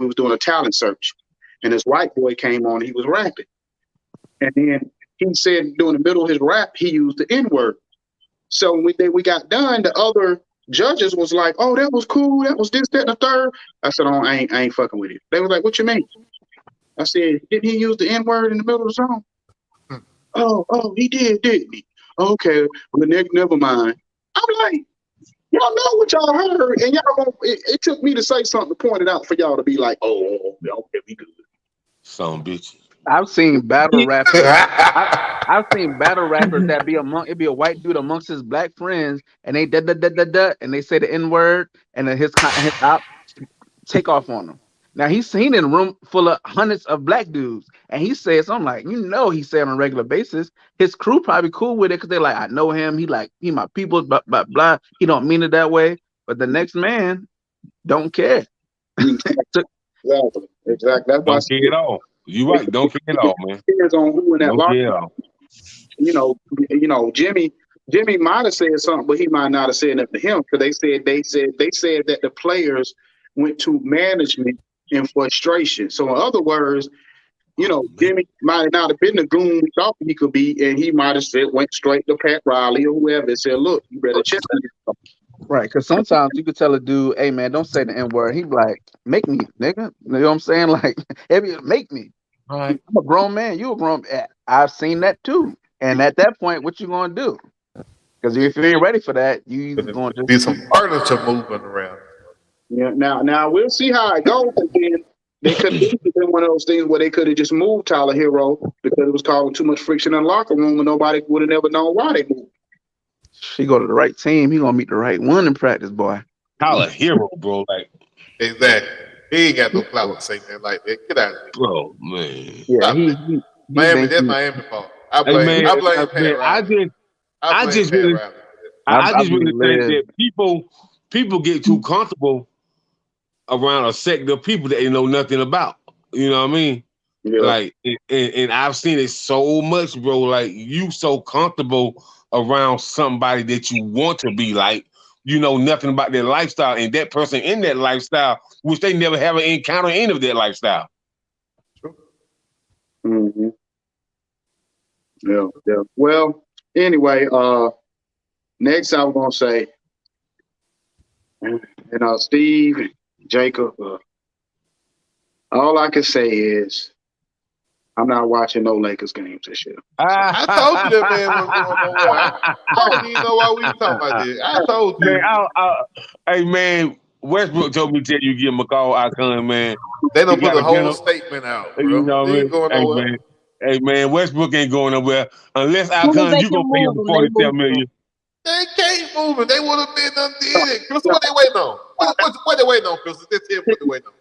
was doing a talent search, and this white boy came on. He was rapping, and then he said during the middle of his rap he used the N word. So when we got done, the other judges was like, "Oh, that was cool. That was this, that, and the third." I said, "Oh, I ain't fucking with it." They was like, "What you mean?" I said, "Didn't he use the N word in the middle of the song?" Oh, he did, didn't he? Okay, well, never mind. I'm like, y'all know what y'all heard, and y'all won't, it took me to say something to point it out for y'all to be like, oh, okay, we good. Some bitch. I've seen battle rappers. I've seen battle rappers that it'd be a white dude amongst his black friends, and they and they say the N word, and then his op take off on them. Now he's seen in a room full of hundreds of black dudes, and he says something like, he said on a regular basis. His crew probably cool with it because they're like, I know him. He my people, blah blah blah. He don't mean it that way, but the next man don't care. Exactly. That's why I Don't care at all. You right. Don't care at all, man. depends on who in that Don't locker. care at all. You know, Jimmy might have said something, but he might not have said nothing to him because they said that the players went to management in frustration. So in other words, Jimmy might not have been the goon we thought he could be, and he might have went straight to Pat Riley or whoever and said, "Look, you better check on it." Right, because sometimes you could tell a dude, "Hey man, don't say the N word." He'd be like, "Make me, nigga." You know what I'm saying? Like, make me. All right. I'm a grown man. You a grown. I've seen that too. And at that point, what you gonna do? Because if you ain't ready for that, you going to Be some furniture moving around. Yeah. Now we'll see how it goes. Again, they could have been one of those things where they could have just moved Tyler Herro because it was causing too much friction in the locker room, and nobody would have never known why they moved. He go to the right team. He gonna meet the right one in practice, boy. Tyler Herro, bro. Like, Exactly. He ain't got no clout to say that like that. Get out of here. bro, man. Yeah, Stop he that. he Miami, thinks that's Miami fault. I Hey, blame man, I blame man, Pat Riley. I I blame just Pat really, Riley. I I just really think believe that people get too comfortable around a sector of people that they know nothing about. You know what I mean? Yeah. Like, and I've seen it so much, bro. Like, you so comfortable around somebody that you want to be like, you know nothing about their lifestyle, and that person in that lifestyle, which they never have an encounter any of that lifestyle. Mm-hmm. Yeah. Well, anyway, next I was gonna say, and Steve, Jacob, all I can say is I'm not watching no Lakers games this year. I told you that man wasn't going nowhere. I don't even know why we talking about this. I told you. Man, hey man, Westbrook told me to tell you give him a call. I come, man. They don't put a whole statement out, bro. You know, They ain't going nowhere. Hey man, Westbrook ain't going nowhere unless I Soon as come. they You gonna can pay move him them, they move 47 million. They can't move it. They would have been undid it. Crystal, what they waiting on? What they waiting on, Crystal? Let's hear what they waiting on.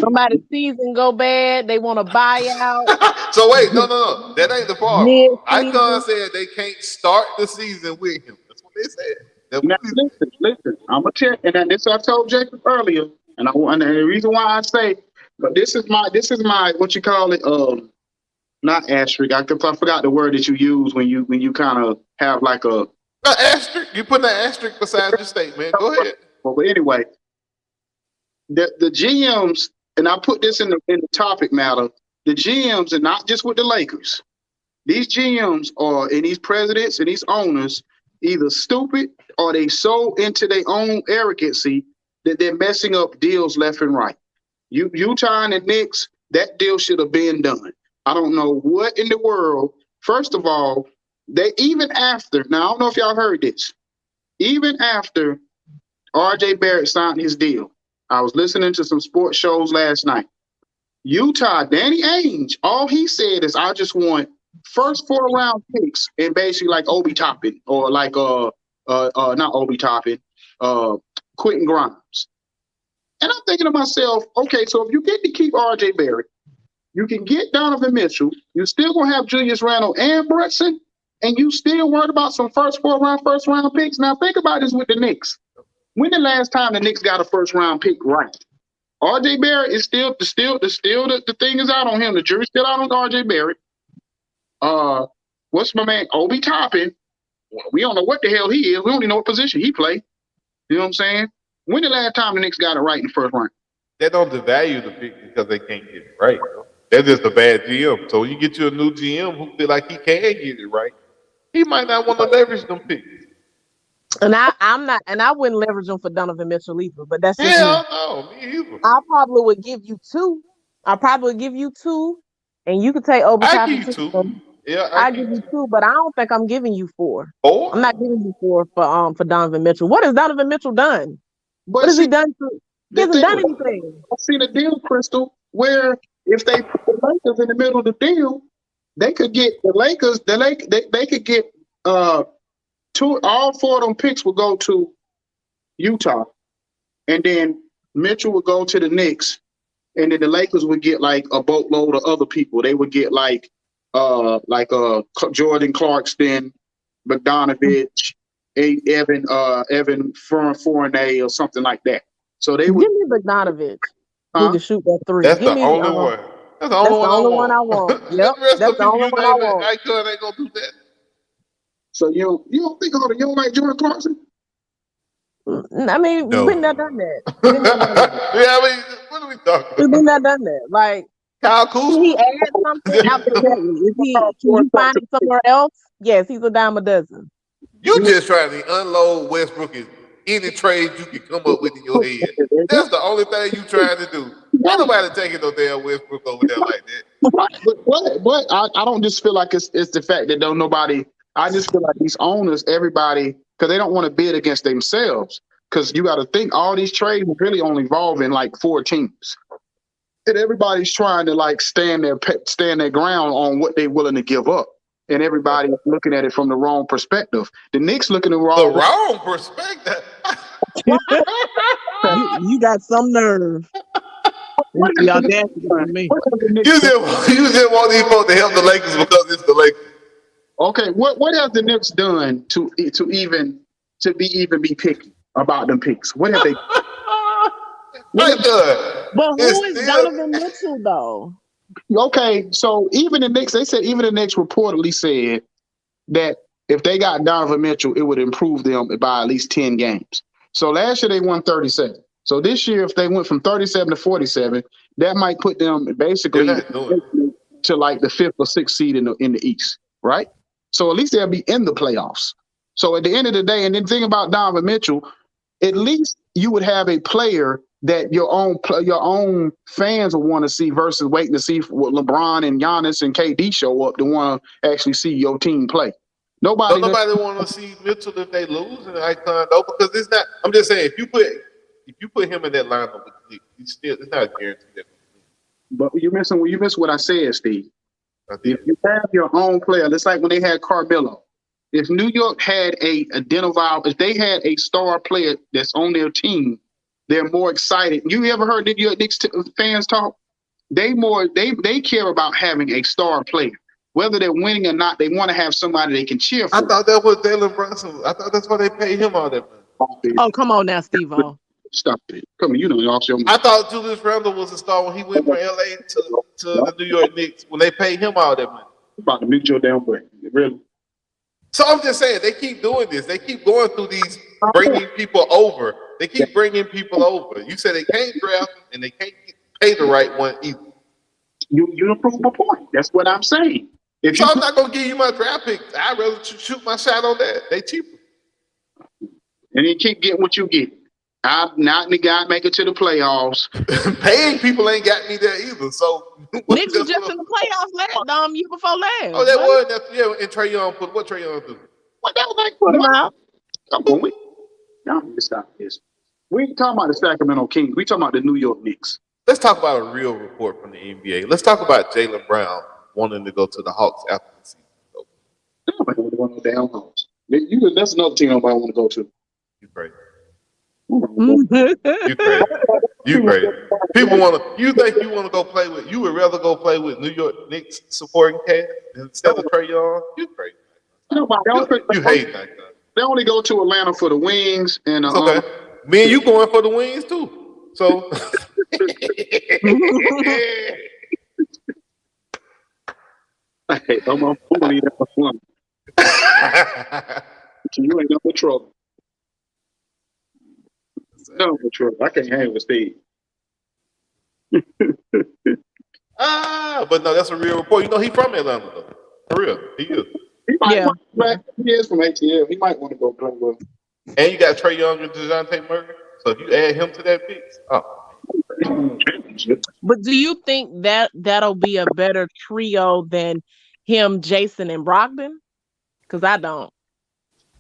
Somebody's season go bad, they want to buy out. So wait, no. That ain't the problem. Mid-season. Icon said they can't start the season with him. That's what they said. Now, listen. I'm gonna tell, and then this I told Jacob earlier, and the reason why I say, but this is my what you call it, not asterisk. I forgot the word that you use when you kind of have like a asterisk. You put an asterisk beside your statement. Go ahead. But anyway, the GMs, and I put this in the topic matter. The GMs, and not just with the Lakers. These GMs and these presidents and these owners either stupid or they so into their own arrogancy that they're messing up deals left and right. Utah and the Knicks, that deal should have been done. I don't know what in the world. First of all, they even after, now I don't know if y'all heard this, even after RJ Barrett signed his deal, I was listening to some sports shows last night. Utah, Danny Ainge, all he said is, I just want first 4 round picks and basically like Obi Toppin or like not Obi Toppin, Quentin Grimes. And I'm thinking to myself, okay, so if you get to keep RJ Barrett, you can get Donovan Mitchell, you're still gonna have Julius Randle and Brunson, and you still worried about some first round picks. Now think about this with the Knicks. When the last time the Knicks got a first round pick right? RJ Barrett is still the thing is out on him. The jury's still out on RJ Barrett. What's my man? Obi Toppin. We don't know what the hell he is. We don't even know what position he played. You know what I'm saying? When the last time the Knicks got it right in the first round? They don't devalue the pick because they can't get it right. Bro. They're just a bad GM. So you get you a new GM who feel like he can get it right. He might not want to leverage them picks. And I'm not, and I wouldn't leverage them for Donovan Mitchell either. But that's just me either. I probably would give you 2. I probably would give you 2, and you could take Obi I Toppin. give you 2. Yeah, I give you 2, but I don't think I'm giving you 4. 4? I'm not giving you 4 for Donovan Mitchell. What has Donovan Mitchell done? But what has he done? He hasn't done anything. I've seen a deal, Crystal, where if they put the Lakers in the middle of the deal, they could get the Lakers. They could get 2. All 4 of them picks would go to Utah, and then Mitchell would go to the Knicks, and then the Lakers would get like a boatload of other people. They would get like Jordan Clarkson, Bogdanovich, Evan Fournier or something like that. So they would give me Bogdanovich. Who can shoot that 3? That's the only one. That's the only one I want. Yep, that's the only one I want. I ain't gonna do that. So you don't think you don't like Jordan Clarkson? I mean, no. We've not done that. Yeah, I mean, what are we talking about? We've not done that. Like, Kyle Kuzma? Can he add something? Absolutely. Can you find him somewhere else? Yes, he's a dime a dozen. You just trying to unload Westbrook in any trade you can come up with in your head. That's the only thing you trying to do. Ain't nobody taking no damn Westbrook over there like that. But I don't just feel like it's the fact that nobody. I just feel like these owners, everybody, because they don't want to bid against themselves. Because you got to think all these trades really only involving like 4 teams, and everybody's trying to like stand their ground on what they're willing to give up, and everybody's looking at it from the wrong perspective. The Knicks looking at the wrong perspective. you got some nerve. You just want these folks to help the Lakers because it's the Lakers. Okay, what have the Knicks done to be picky about them picks? What have they? But who is Donovan Mitchell though? Okay, so even the Knicks, they said even the Knicks reportedly said that if they got Donovan Mitchell, it would improve them by at least 10 games. So last year they won 37. So this year, if they went from 37 to 47, that might put them basically to like the 5th or 6th seed in the East, right? So at least they'll be in the playoffs. So at the end of the day, and then think about Donovan Mitchell, at least you would have a player that your own fans will want to see versus waiting to see what LeBron and Giannis and KD show up to want to actually see your team play. Nobody want to see Mitchell if they lose and Icon though, because it's not. I'm just saying if you put him in that lineup, it's not a guarantee that. But you miss what I said, Steve. If you have your own player, it's like when they had Carmelo. If New York had if they had a star player that's on their team, they're more excited. You ever heard New York Knicks fans talk? They care about having a star player. Whether they're winning or not, they want to have somebody they can cheer for. I thought that was Jalen Brunson. I thought that's why they paid him all that money. Oh, come on now, Steve-O. Stop it. Come on, you know off your mind. I thought Julius Randle was a star when he went from LA to the New York Knicks when they paid him all that money. I'm about to mute your damn way. Really? So I'm just saying, they keep doing this. They keep going through these, bringing people over. They keep bringing people over. You said they can't draft and they can't pay the right one either. You prove my point. That's what I'm saying. I'm not going to give you my draft pick. I'd rather shoot my shot on that. They cheaper. And you keep getting what you get. I'm not the guy make it to the playoffs. Paying people ain't got me there either. So Knicks was just in the playoffs year before last. Oh, that was and Trae Young what Trae Young do? What that was like? Put him out. Come on, y'all need to stop this. We ain't talking about the Sacramento Kings. We talking about the New York Knicks. Let's talk about a real report from the NBA. Let's talk about Jaylen Brown wanting to go to the Hawks after the season. Nobody want to go to the damn Hawks. That's another team nobody want to go to. You crazy. You crazy. People you think you want to go play with, you would rather go play with New York Knicks supporting cast instead of Trae Young? You crazy. You hate that. They only go to Atlanta for the wings and okay. Me and you going for the wings too. So I'm gonna leave that for fun. You ain't got no trouble. No trouble. I can't hang with Steve. But no, that's a real report. You know, he from Atlanta though. For real, he is. He might he is from ATL. He might want to go play with him. And you got Trae Young and DeJounte Murray. So if you add him to that mix, But do you think that'll be a better trio than him, Jason, and Brogdon? Because I don't.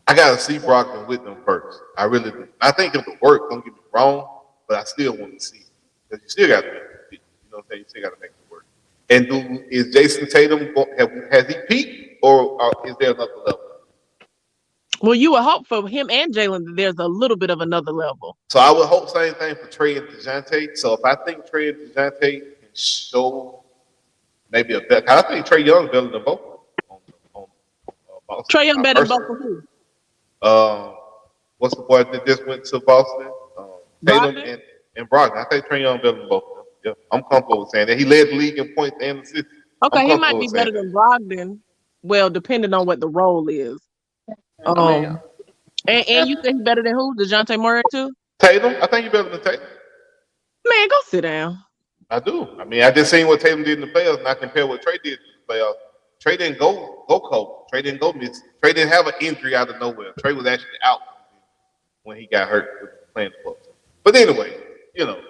I gotta see Brogdon with them first. I really do. I think it'll work. Don't get me wrong, but I still want to see it because you still got to make it. You know what I'm saying? You still got to make it work. And is Jason Tatum has he peaked or is there another level? Well, you would hope for him and Jalen that there's a little bit of another level. So I would hope same thing for Trae and DeJounte. So if I think Trae and DeJounte can show maybe a better, I think Trae Young is better than both. Trae Young better than both of who? What's the boy that just went to Boston? Tatum and Brogdon. I think Trae Young better than both of them. Yeah, I'm comfortable with saying that. He led the league in points and assists. Okay, he might be better than Brogdon. Well, depending on what the role is. And you think he's better than who? DeJounte Murray too? Tatum. I think he's better than Tatum. Man, go sit down. I do. I mean, I just seen what Tatum did in the playoffs, and I compare what Trae did in the playoffs. Trae didn't go cold. Trae didn't go miss. Trae didn't have an injury out of nowhere. Trae was actually out when he got hurt playing the Bucks. But anyway, you know,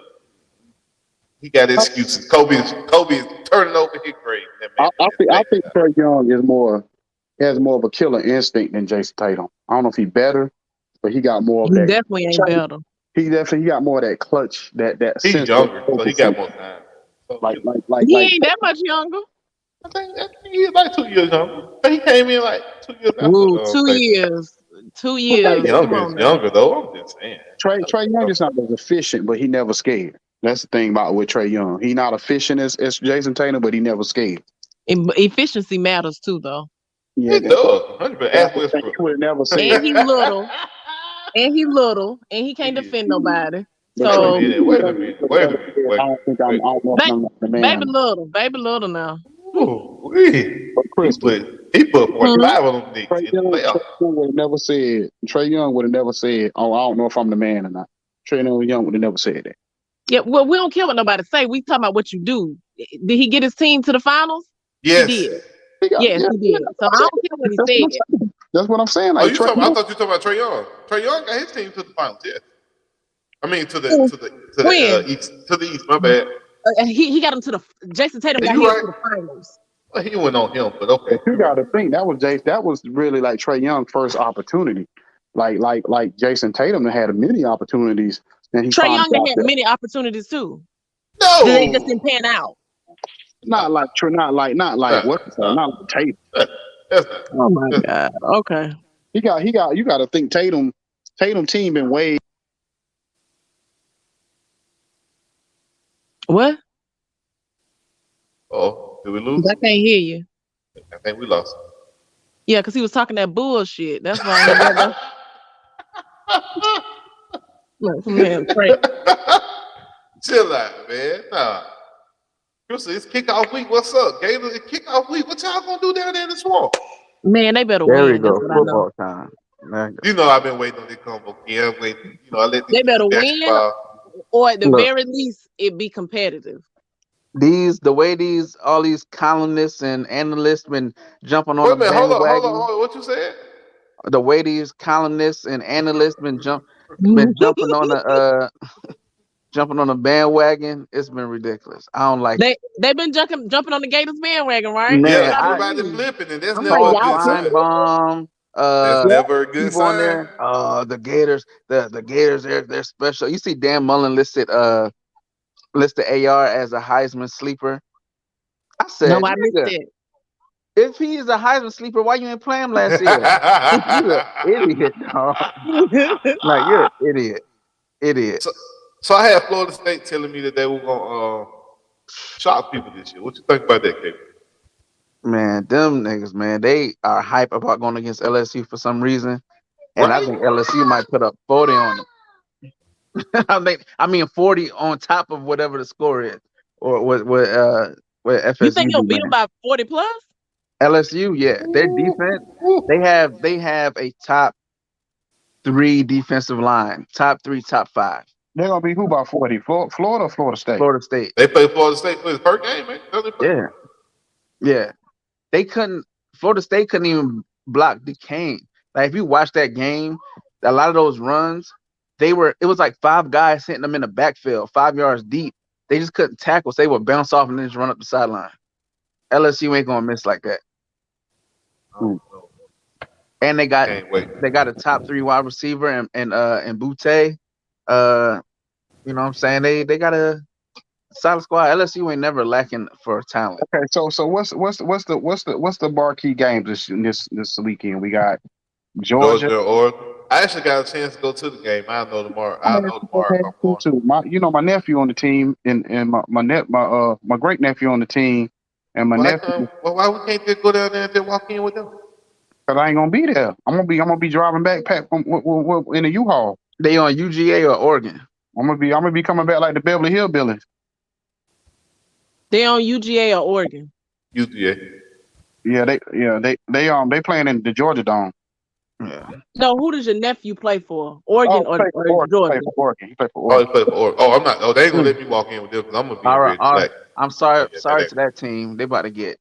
he got excuses. Kobe is turning over his grave. I think Trae Young has more of a killer instinct than Jason Tatum. I don't know if he's better, but he got more of that. He definitely ain't better. He got more of that clutch, that he's sense. Younger, so he got more time. So, he ain't that much younger. I think he's like 2 years younger. He came in like 2 years after. Ooh, 2 years. 2 years. Younger though. I'm just saying. Trae Young is not as efficient, but he never scared. That's the thing about with Trae Young. He's not efficient as Jason Tatum, but he never scared. Efficiency matters too, though. Yeah, it does. 100%. Ask Westbrook. He would never say. And he's little. And he can't defend nobody. So wait a minute. I don't think I'm the man. Baby little now. Ooh, he put 45 on them Knicks in the playoffs. Trae Young would have never said, "Oh, I don't know if I'm the man or not." Trae Young would have never said that. Yeah, well, we don't care what nobody say. We talking about what you do. Did he get his team to the finals? Yes. He did. He did. So I don't care what he said. That's what I'm saying. I thought you were talking about Trae Young. Trae Young got his team to the finals, yes. I mean to the When? east. To the east. My bad. He got him to the Jason Tatum Yeah, got you him right. to the finals. Well, he went on him, but okay, But you you're got right. to think that was Jason. That was really like Trae Young's first opportunity. Like Jason Tatum had many opportunities, and he Trae finally Young got had there. many opportunities too. They just didn't No, pan out. Not like nah, what nah, not like Tatum. that's not. Oh my God. Okay. He got you got to think Tatum team been way. What? Oh, did we lose? I can't hear you. I think we lost. Yeah, because he was talking that bullshit. That's why he never like some damn Trae. Chill out, man. Nah. Chris, it's kickoff week. What's up, Gators? It's kickoff week. What y'all gonna do down there in the swamp? Man, they better There we win. That's go. what I know. Football time. There you go. You know I've been waiting on this combo. Yeah, I'm waiting. You know, I let They these better win, basketball. or at the Look, very least, it be competitive. the way all these columnists and analysts been jumping on Wait the a minute, bandwagon, hold on. What you said? the way these columnists and analysts been jumping on the bandwagon, it's been ridiculous. I don't like it. They've been jumping on the Gators bandwagon, right? Yeah, Man, I everybody believe. flipping, and that's I'm never like, a Paul good y'all sign. flipping. Feinbaum, That's Yeah. never a good people on sign. there, the Gators, the Gators, they're special. You see Dan Mullen listed AR as a Heisman sleeper. I No, said, I missed nigga, it. if he is a Heisman sleeper, why you ain't play him last year? You're an idiot, dog. Like, you're an idiot. Idiot. so I had Florida State telling me that they were gonna shock people this year. What you think about that, Kate? Man, them niggas, man, they are hype about going against LSU for some reason. And I Right? think LSU might put up 40 on them. I mean 40 on top of whatever the score is. Or what You FSU think he'll do, beat them man. by 40 plus? LSU, yeah. Their defense, they have a top 3 defensive line. Top 3, top 5. They're gonna be who by 40? Florida or Florida State? Florida State. They play Florida State for his first game, man. Yeah. Yeah. Florida State couldn't even block Duquesne. Like if you watch that game, a lot of those runs, it was like 5 guys hitting them in the backfield, 5 yards deep. They just couldn't tackle. So they would bounce off and then just run up the sideline. LSU ain't gonna miss like that. And they got a top 3 wide receiver and Butte. You know what I'm saying? They got a solid squad. LSU ain't never lacking for talent. Okay, so what's the marquee games this weekend? We got Georgia. Oregon. I actually got a chance to go to the game. I'll know tomorrow if I'm going. Too. My nephew on the team and my great nephew on the team and my nephew. Why we can't just go down there and just walk in with them? Cause I ain't gonna be there. I'm gonna be driving back in a U-Haul. They on UGA or Oregon? I'm gonna be coming back like the Beverly Hillbillies. They on UGA or Oregon? UGA. Yeah, they playing in the Georgia Dome. Yeah. No, who does your nephew play for? Oregon or Georgia? He played for Oregon. He played for Oregon. Oh, I'm not. Oh, they ain't gonna let me walk in with them because I'm gonna be ready. Like, I'm sorry to that team. They about to get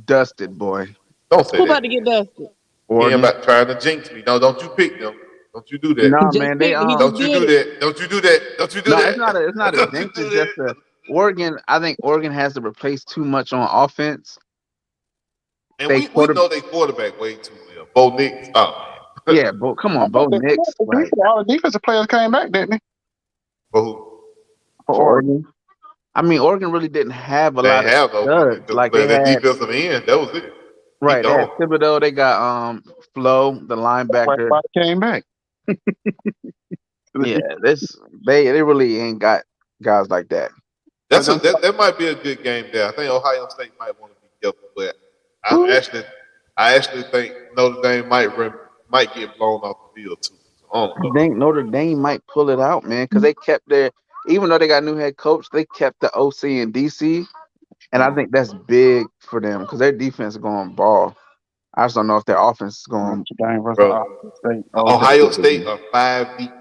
dusted, boy. Don't say Who that. about to get dusted? He ain't about trying to jinx me. No, don't you pick them. Don't you do that. No, man. Don't you do that. Don't you do that. Don't you do that. It's not a jinx. It's just Oregon. I think Oregon has to replace too much on offense. And we know they quarterback way too well. Bo Nix. Oh, yeah, come on, Bo Nix. Right. All the defensive players came back, didn't they? For who? For Oregon. I mean, Oregon really didn't have a lot of studs. Like they had defensive end. That was it. Right. They had Thibodeau. They got Flo, the linebacker. Everybody came back. Yeah, they really ain't got guys like that. That might be a good game there. I think Ohio State might want to be careful, but I actually think Notre Dame might get blown off the field too. I think Notre Dame might pull it out, man, because they kept even though they got a new head coach, they kept the OC in DC, and I think that's big for them because their defense is going ball. I just don't know if their offense is going. Ohio State are 5 deep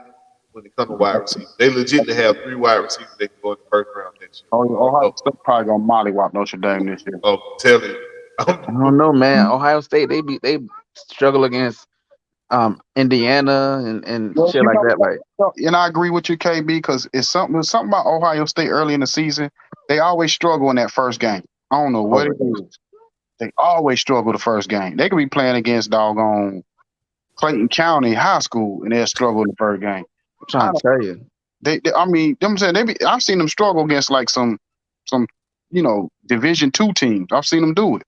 when it comes to wide receivers. They legitimately have 3 wide receivers that can go in the first round next year. Ohio State probably gonna mollywop Notre Dame this year. Oh, tell you. I don't know, man. Ohio State they struggle against. Indiana and shit like that. Like, and I agree with you, KB, because it's something about Ohio State early in the season. They always struggle in that first game. I don't know what it is. They always struggle the first game. They could be playing against doggone Clayton County High School and they'll struggle in the first game. I'm trying to tell you. I mean, I'm saying I've seen them struggle against like some Division II teams. I've seen them do it.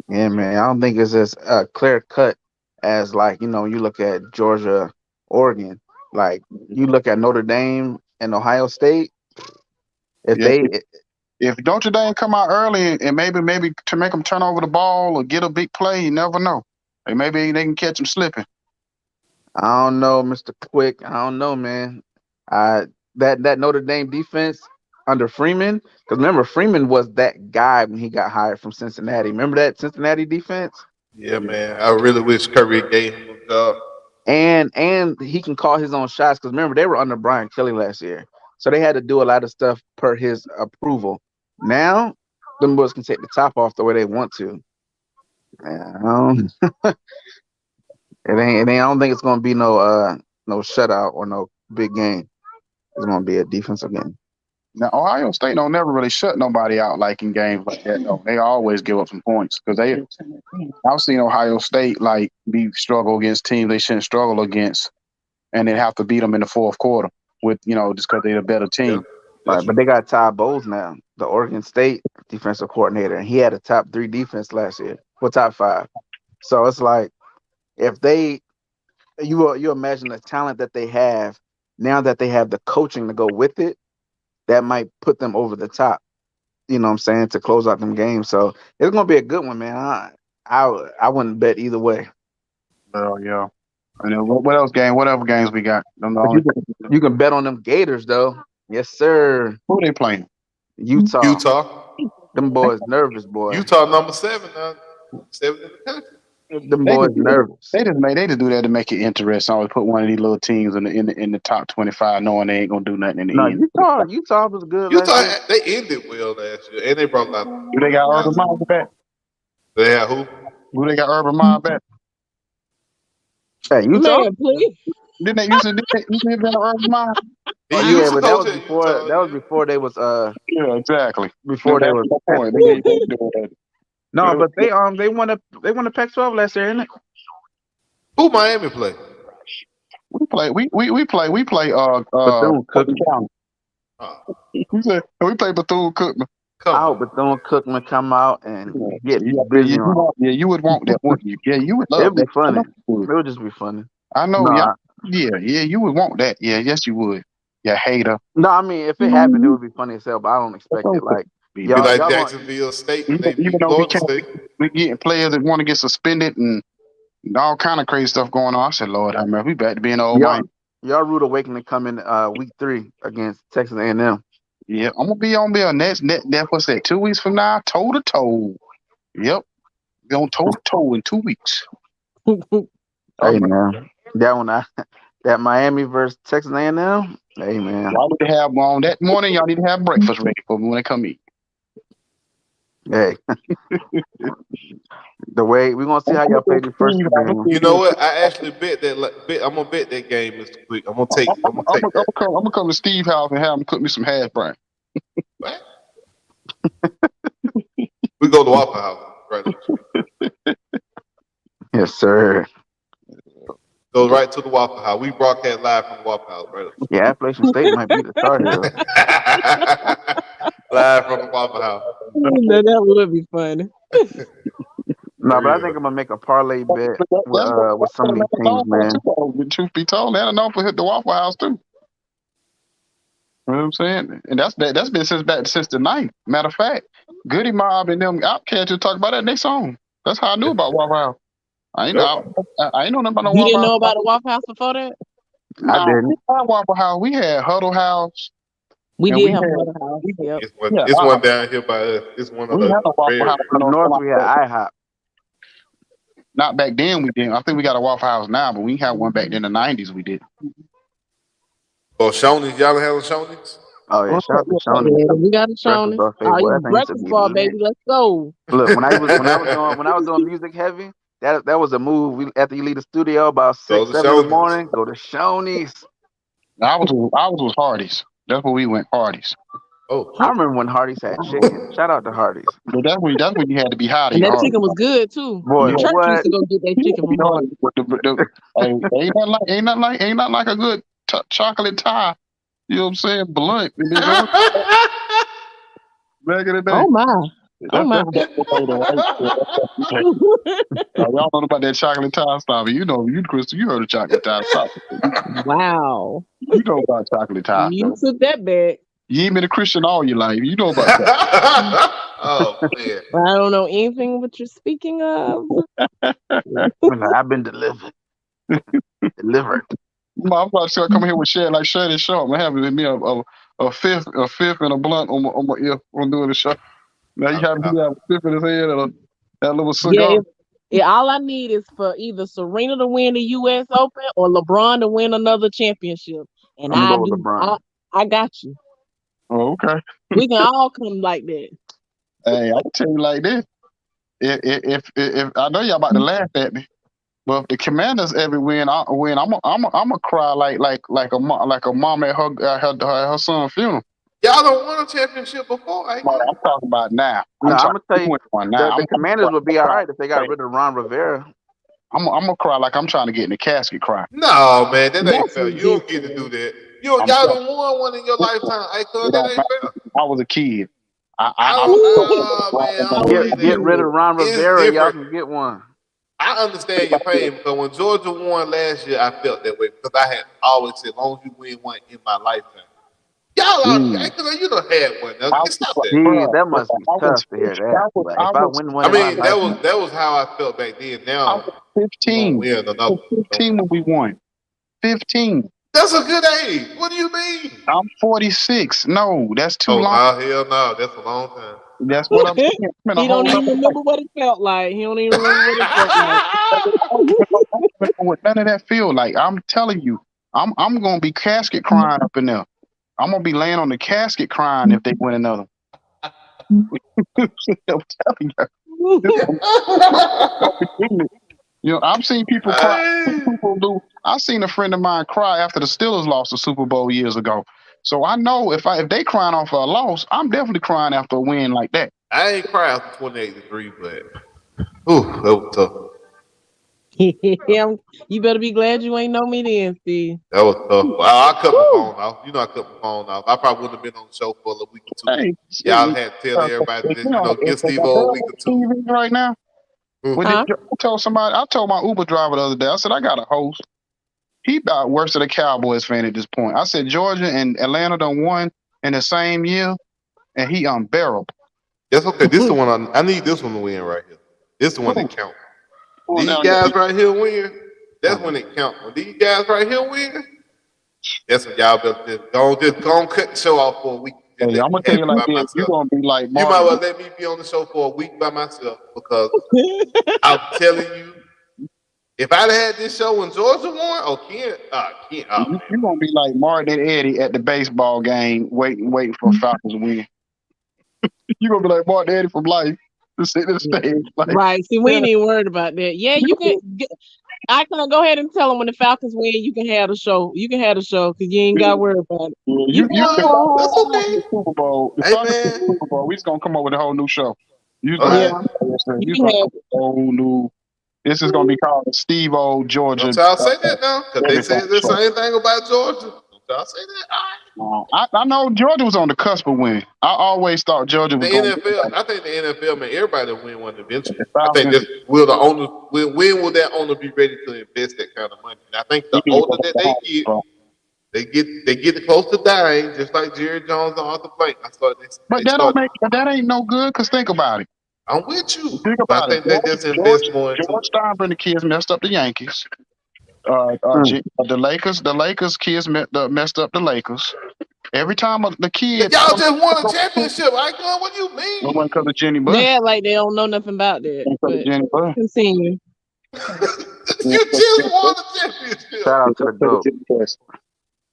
Yeah, man. I don't think it's as clear cut as like you look at Georgia, Oregon. Like you look at Notre Dame and Ohio State. If Notre Dame come out early and maybe to make them turn over the ball or get a big play, you never know. Like maybe they can catch them slipping. I don't know, Mr. Quick. I don't know, man. That Notre Dame defense under Freeman, because remember Freeman was that guy when he got hired from Cincinnati. Remember that Cincinnati defense? Yeah, man. I really wish Curry gave him a job. And he can call his own shots because remember they were under Brian Kelly last year, so they had to do a lot of stuff per his approval. Now, them boys can take the top off the way they want to. Man, it ain't. I don't think it's gonna be no shutout or no big game. It's gonna be a defensive game. Now Ohio State don't never really shut nobody out like in games like that. No, they always give up some points because I've seen Ohio State like struggle against teams they shouldn't struggle against, and then have to beat them in the fourth quarter with just because they're a better team. Right, but they got Todd Bowles now, the Oregon State defensive coordinator, and he had a top 3 defense last year, top 5. So it's like if you imagine the talent that they have now that they have the coaching to go with it, that might put them over the top. You know what I'm saying, to close out them games. So it's gonna be a good one, man. I wouldn't bet either way. Oh yeah. And then what else whatever games we got? You can bet on them Gators though. Yes, sir. Who they playing? Utah. Them boys nervous, boy. Utah number 7, 7 in the country. Them boys nervous. They just do that to make it interesting. Always put one of these little teams in the top 25, knowing they ain't gonna do nothing in the end. Utah was good. Utah they ended well last year, and they brought out. Do they got Urban Meyer back? They have who? Who they got Urban Meyer back? Hey, Utah. Man, please. Didn't they used to have Urban Meyer? Yeah, but that was before. That was before they was. Yeah, exactly. Before they was. No, but they won a Pac-12 last year, isn't it? Who Miami play? We play Bethune-Cookman. We play Bethune-Cookman. I hope Bethune-Cookman come out and get busy on. Yeah, you would want that, wouldn't you? Yeah, you would love that. It'd be that. funny. It would just be funny. I know. Yeah, you would want that. Yeah, yes, you would. Yeah, hater. No, I mean, if it happened, it would be funny as hell, but I don't expect it. Like, be like Jacksonville State. Even though we getting players that want to get suspended and all kind of crazy stuff going on. I said, Lord, we back to being old man. Y'all rude awakening coming week 3 against Texas A&M. Yeah, I'm gonna be on there next. What's that? 2 weeks from now, toe to toe. Yep, be on toe to toe in 2 weeks. Hey man, that Miami versus Texas A&M. Hey man, y'all need to have on that morning. Y'all need to have breakfast ready for me when they come eat. Hey, the way we're gonna see how y'all play the first game. You know what? I actually bet that. I'm gonna bet that game, Mr. Quick. I'm gonna take that. I'm gonna come to Steve's house and have him cook me some hash brown. What? We go to Waffle House, right? Yes, sir. Goes right to the Waffle House. We broadcast live from the Waffle House, right? Yeah, Appalachian State might be the starter. Live from the Waffle House. No, that would be funny. No, but I think I'm gonna make a parlay bet with some of these teams, man. Truth be told, they don't know if we hit the Waffle House too. You know what I'm saying? And that's been since the night. Matter of fact, Goody Mob and them Outcasts will talk about that next song. That's how I knew about Waffle House. I ain't know nothing about no Waffle House. You didn't know about the Waffle House before that? I didn't. We had Waffle House. We had Huddle House. We did have Huddle House. Yep. It's one down here by us. It's one of the Waffle House. In the north, we had IHOP. Not back then, we didn't. I think we got a Waffle House now, but we had one back in the 90s. We did. Oh, Shoney's. Y'all have Shoney's? Oh, yeah. Shout out to Shoney's. Yeah, we got a Shoney's. Breakfast bar, baby. Let's go. Look, when I was doing Music Heavy, That was a move. After you leave the studio about Go 6, to 7 in the Shoney's. morning, go to Shoney's. I was with Hardee's. That's where we went, Hardee's. Oh, I remember when Hardee's had chicken. Shout out to Hardee's. But that's when you had to be high to And eat that Hardee's. chicken was good too. Boy, Yeah. Church used what? to go get that chicken from Hardee's. Ain't nothing like a good chocolate tie. You know what I'm saying? Blunt. Back in the day. Oh my. That's back in the day, though. Y'all know about that chocolate tie stopper. You know, Crystal, you heard of chocolate tie stopper. Wow. You know about chocolate tie. You took that back. You ain't been a Christian all your life. You know about that. Oh man. I don't know anything what you're speaking of. I've been delivered. Delivered. I'm about to come here with Shed like Shed and Sharp. I'm having me a fifth and a blunt on my ear on doing the show. Now you have a fifth in his head and that little cigar. Yeah, all I need is for either Serena to win the U.S. Open or LeBron to win another championship, and I'm gonna go with LeBron. I got you. Oh, okay. We can all come like that. Hey, I can tell you like this. If I know y'all about to laugh at me, but if the Commanders ever win, I'm gonna cry like a mom at her son's funeral. Y'all don't won a championship before, I'm talking about now. No, I'm gonna tell you, the Commanders would be all right if they got rid of Ron Rivera. I'm gonna cry like I'm trying to get in the casket crying. No, man, that ain't fair. You don't get to do that. Y'all done won one in your lifetime. That ain't fair. I was a kid. Get rid of Ron Rivera, y'all can get one. I understand your pain because when Georgia won last year, I felt that way because I had always said, as long as you win one in my lifetime. Y'all are because you done had one. Now, stop that. That must be tough to hear that. If I win one, that was how I felt back then. Now I was 15. Win another 15 when we won. 15. That's a good age. What do you mean? I'm 46. No, that's too long. Oh, hell no. That's a long time. That's what I'm saying. He don't even remember what it felt like. He don't even remember what it felt like. What none of that feel like. I'm telling you, I'm gonna be casket crying up in there. I'm gonna be laying on the casket crying if they win another. I'm telling you. You know, I've seen people cry. I seen a friend of mine cry after the Steelers lost the Super Bowl years ago. So I know if they crying off a loss, I'm definitely crying after a win like that. I ain't cry after 28-3, but that was tough. You better be glad you ain't know me then, Steve. That was tough. Well, I cut my phone off. You know, I cut my phone off. I probably wouldn't have been on the show for a week or two. Y'all had to tell everybody that, give Steve a week or two. Right now, I told my Uber driver the other day, I said, I got a host. He about worse than a Cowboys fan at this point. I said, Georgia and Atlanta done won in the same year, and he unbearable. That's okay. This is the one I need this one to win right here. This is the one that counts. These guys right here win. That's when it counts. When these guys right here win, that's when y'all better go and cut the show off for a week. Hey, I'm gonna tell you like this. You're gonna be like Martin. You might well let me be on the show for a week by myself because I'm telling you, if I'd had this show when Georgia won, you're gonna be like Martin and Eddie at the baseball game, waiting for Falcons to win. You're gonna be like Martin and Eddie from Life. To sit in the stage. Like, right. See, we ain't even worried about that. Yeah, you can. I can go ahead and tell them when the Falcons win, you can have the show. You can have the show because you ain't got to worry about it. Yeah, that's okay. Super Bowl. The Super Bowl. We just gonna come up with a whole new show. You can have a whole new. This is gonna be called the Steve-O Georgia. Don't y'all say that now? Because they say the same thing about Georgia. Don't y'all say that? I know Georgia was on the cusp of winning. I always thought Georgia was the NFL. I think the NFL, man, everybody will win one eventually. I think will the owner when will that owner be ready to invest that kind of money? And I think the older that they get close to dying, just like Jerry Jones and Arthur Blank. That ain't no good. Cause think about it. I'm with you. Think about it. I think they just invest more into George Steinbrenner kids messed up the Yankees. The Lakers kids messed up the Lakers. Every time the kids, y'all just won a championship. What do you mean? It wasn't because of Jenny Bush. Yeah, like they don't know nothing about that. But continue. You just won a championship. Shout out to the GOAT.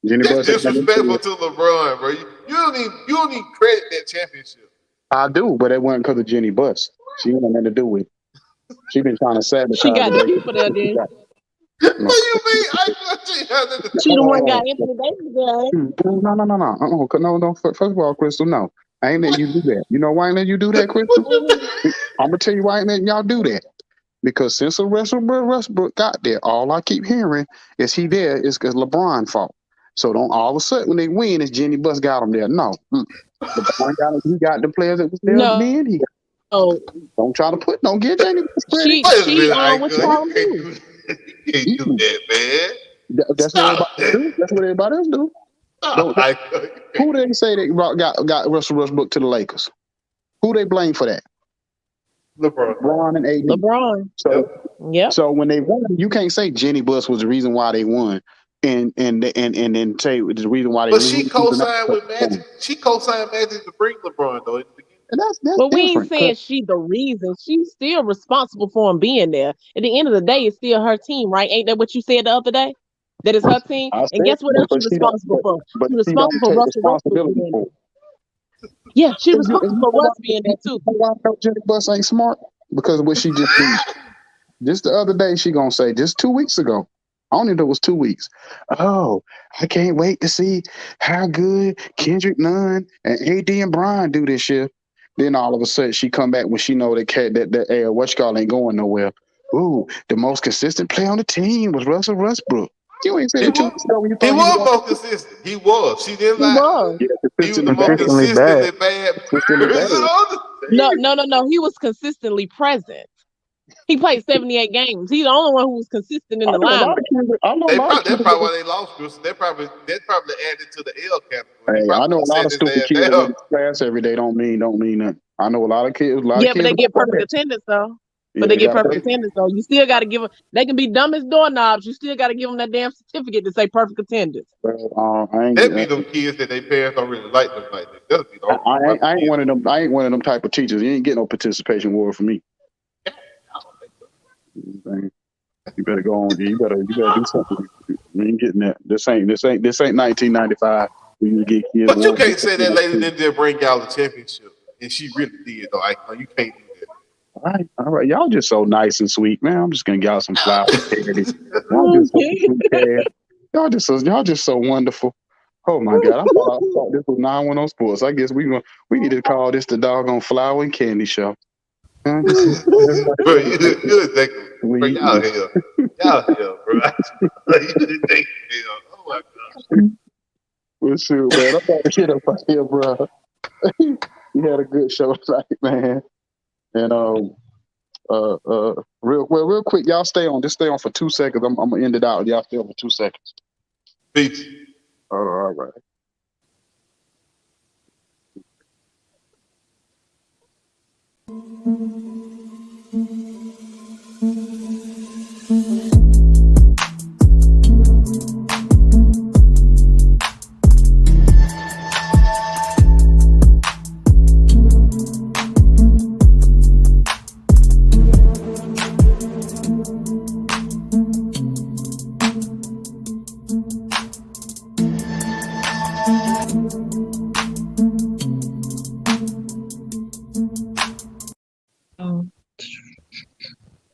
That's disrespectful to LeBron, bro. You don't even credit that championship. I do, but it wasn't because of Jenny Bush. She had nothing to do with it. She been trying to sabotage. She got the people there, then. What do you mean? She the one got Anthony Davis there. No. First of all, Crystal, no. I ain't letting you do that. You know why I ain't letting you do that, Crystal? I'm gonna tell you why I ain't letting y'all do that. Because since Russell Westbrook got there, all I keep hearing is he there is because LeBron fault. So don't all of a sudden when they win, it's Jenny Bus got him there. No. LeBron got him, he got the players that was there then. Don't try to don't get Jenny Bus credit. What you call him? You can't do that, man. That's what everybody do. That's what everybody else do. Who they say that got Russell Westbrook to the Lakers? Who they blame for that? LeBron and AD. LeBron. So when they won, you can't say Jenny Buss was the reason why they won, and then say the reason why they. But she co-signed with Magic. She co-signed Magic to bring LeBron though. And that's but we ain't saying she the reason. She's still responsible for him being there. At the end of the day, it's still her team, right? Ain't that what you said the other day? That it's her team. And guess what else she's responsible for? She's responsible for Russell Westbrook being there. Yeah, she's responsible for Russ being there too. Why Jenny Buss ain't smart? Because of what she just did. Just the other day, she gonna say, just 2 weeks ago. I don't even know it was 2 weeks. Oh, I can't wait to see how good Kendrick Nunn and AD and Brian do this year. Then all of a sudden she come back when she know that what you call ain't going nowhere. Ooh, the most consistent player on the team was Russell Westbrook. You ain't saying 2 weeks ago when you thought he was more consistent. He was. She didn't lie. Yeah, he was the most consistently bad. No. He was consistently present. He played 78 games. He's the only one who was consistent in the lineup. That's probably why they lost. That probably added to the L category. Hey, I know a lot of stupid kids go to class every day. Don't mean nothing. I know a lot of kids. But they get perfect attendance though. But they get perfect attendance though. You still got to give them. They can be dumb as doorknobs. You still got to give them that damn certificate to say perfect attendance. That be them kids that their parents don't really like them like that. I ain't one of them. I ain't one of them type of teachers. You ain't get no participation award from me. You better go on. You better do something. You ain't getting that. This ain't 1995. You get kids. But you can't say that lady didn't bring y'all the championship, and she really did though. You can't do that. All right. Y'all just so nice and sweet, man. I'm just gonna get y'all some flowers. Y'all just so wonderful. Oh my God! I thought this was 910 Sports. I guess we need to call this the doggone flower and candy show. Bro, you exactly. Bro, y'all here, bro. You think hell? Oh my gosh. Well, shoot, man. I'm about to get up out here, bro. You had a good show tonight, man. And real quick, y'all stay on. Just stay on for 2 seconds. I'm gonna end it out. Y'all stay on for 2 seconds. Peace. All right.